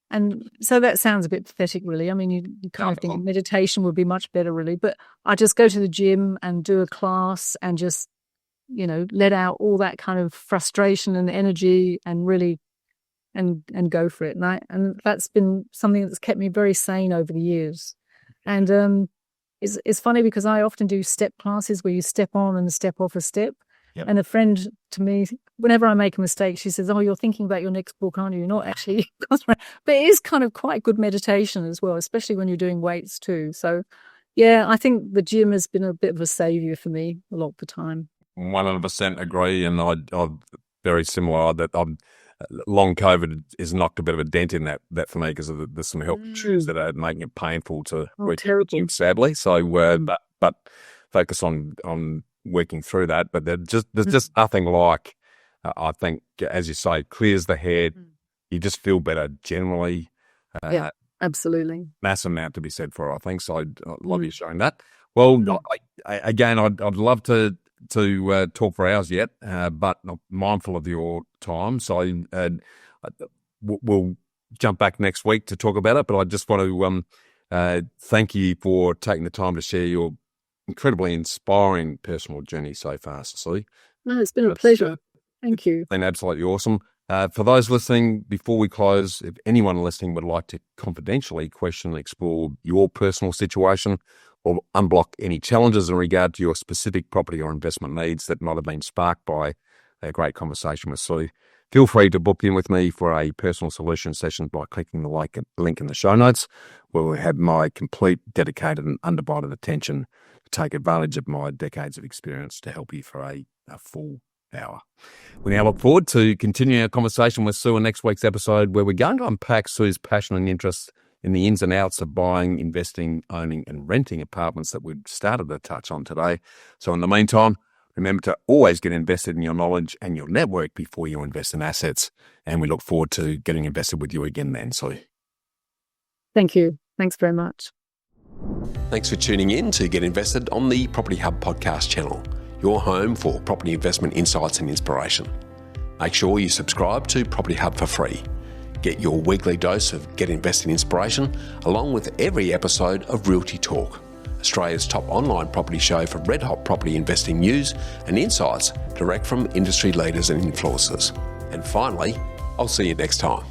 Speaker 1: And so that sounds a bit pathetic, really. I mean, you kind of think meditation would be much better, really. But I just go to the gym and do a class and just, let out all that kind of frustration and energy and really and go for it. And that's been something that's kept me very sane over the years. And it's funny because I often do step classes where you step on and step off a step. Yep. And a friend to me, whenever I make a mistake, she says, "Oh, you're thinking about your next book, aren't you? You're not actually." But it is kind of quite good meditation as well, especially when you're doing weights too. So, yeah, I think the gym has been a bit of a saviour for me a lot of the time.
Speaker 3: 100% agree, and I'm very similar. That long COVID has knocked a bit of a dent in that for me because there's some health issues that are making it painful to reach the gym, sadly. So, but focus on working through that, but there's just nothing like, I think, as you say, clears the head. You just feel better generally.
Speaker 1: Yeah, absolutely.
Speaker 3: Massive amount to be said for it, I think. So I love you showing that. Well, again, I'd love to talk for hours yet, but I'm mindful of your time. So we'll jump back next week to talk about it. But I just want to thank you for taking the time to share your incredibly inspiring personal journey so far, Cecily.
Speaker 1: No, it's been a pleasure. Thank you.
Speaker 3: Been absolutely awesome. For those listening, before we close, if anyone listening would like to confidentially question and explore your personal situation or unblock any challenges in regard to your specific property or investment needs that might have been sparked by a great conversation with Sue, feel free to book in with me for a personal solution session by clicking the link in the show notes, where we have my complete, dedicated and undivided attention to take advantage of my decades of experience to help you for a full hour. We now look forward to continuing our conversation with Sue in next week's episode, where we're going to unpack Sue's passion and interest in the ins and outs of buying, investing, owning and renting apartments that we've started to touch on today. So in the meantime, remember to always get invested in your knowledge and your network before you invest in assets. And we look forward to getting invested with you again then, Sue.
Speaker 1: Thank you. Thanks very much.
Speaker 2: Thanks for tuning in to Get Invested on the Property Hub podcast channel, your home for property investment insights and inspiration. Make sure you subscribe to Property Hub for free. Get your weekly dose of Get Invested inspiration along with every episode of Realty Talk, Australia's top online property show for red-hot property investing news and insights direct from industry leaders and influencers. And finally, I'll see you next time.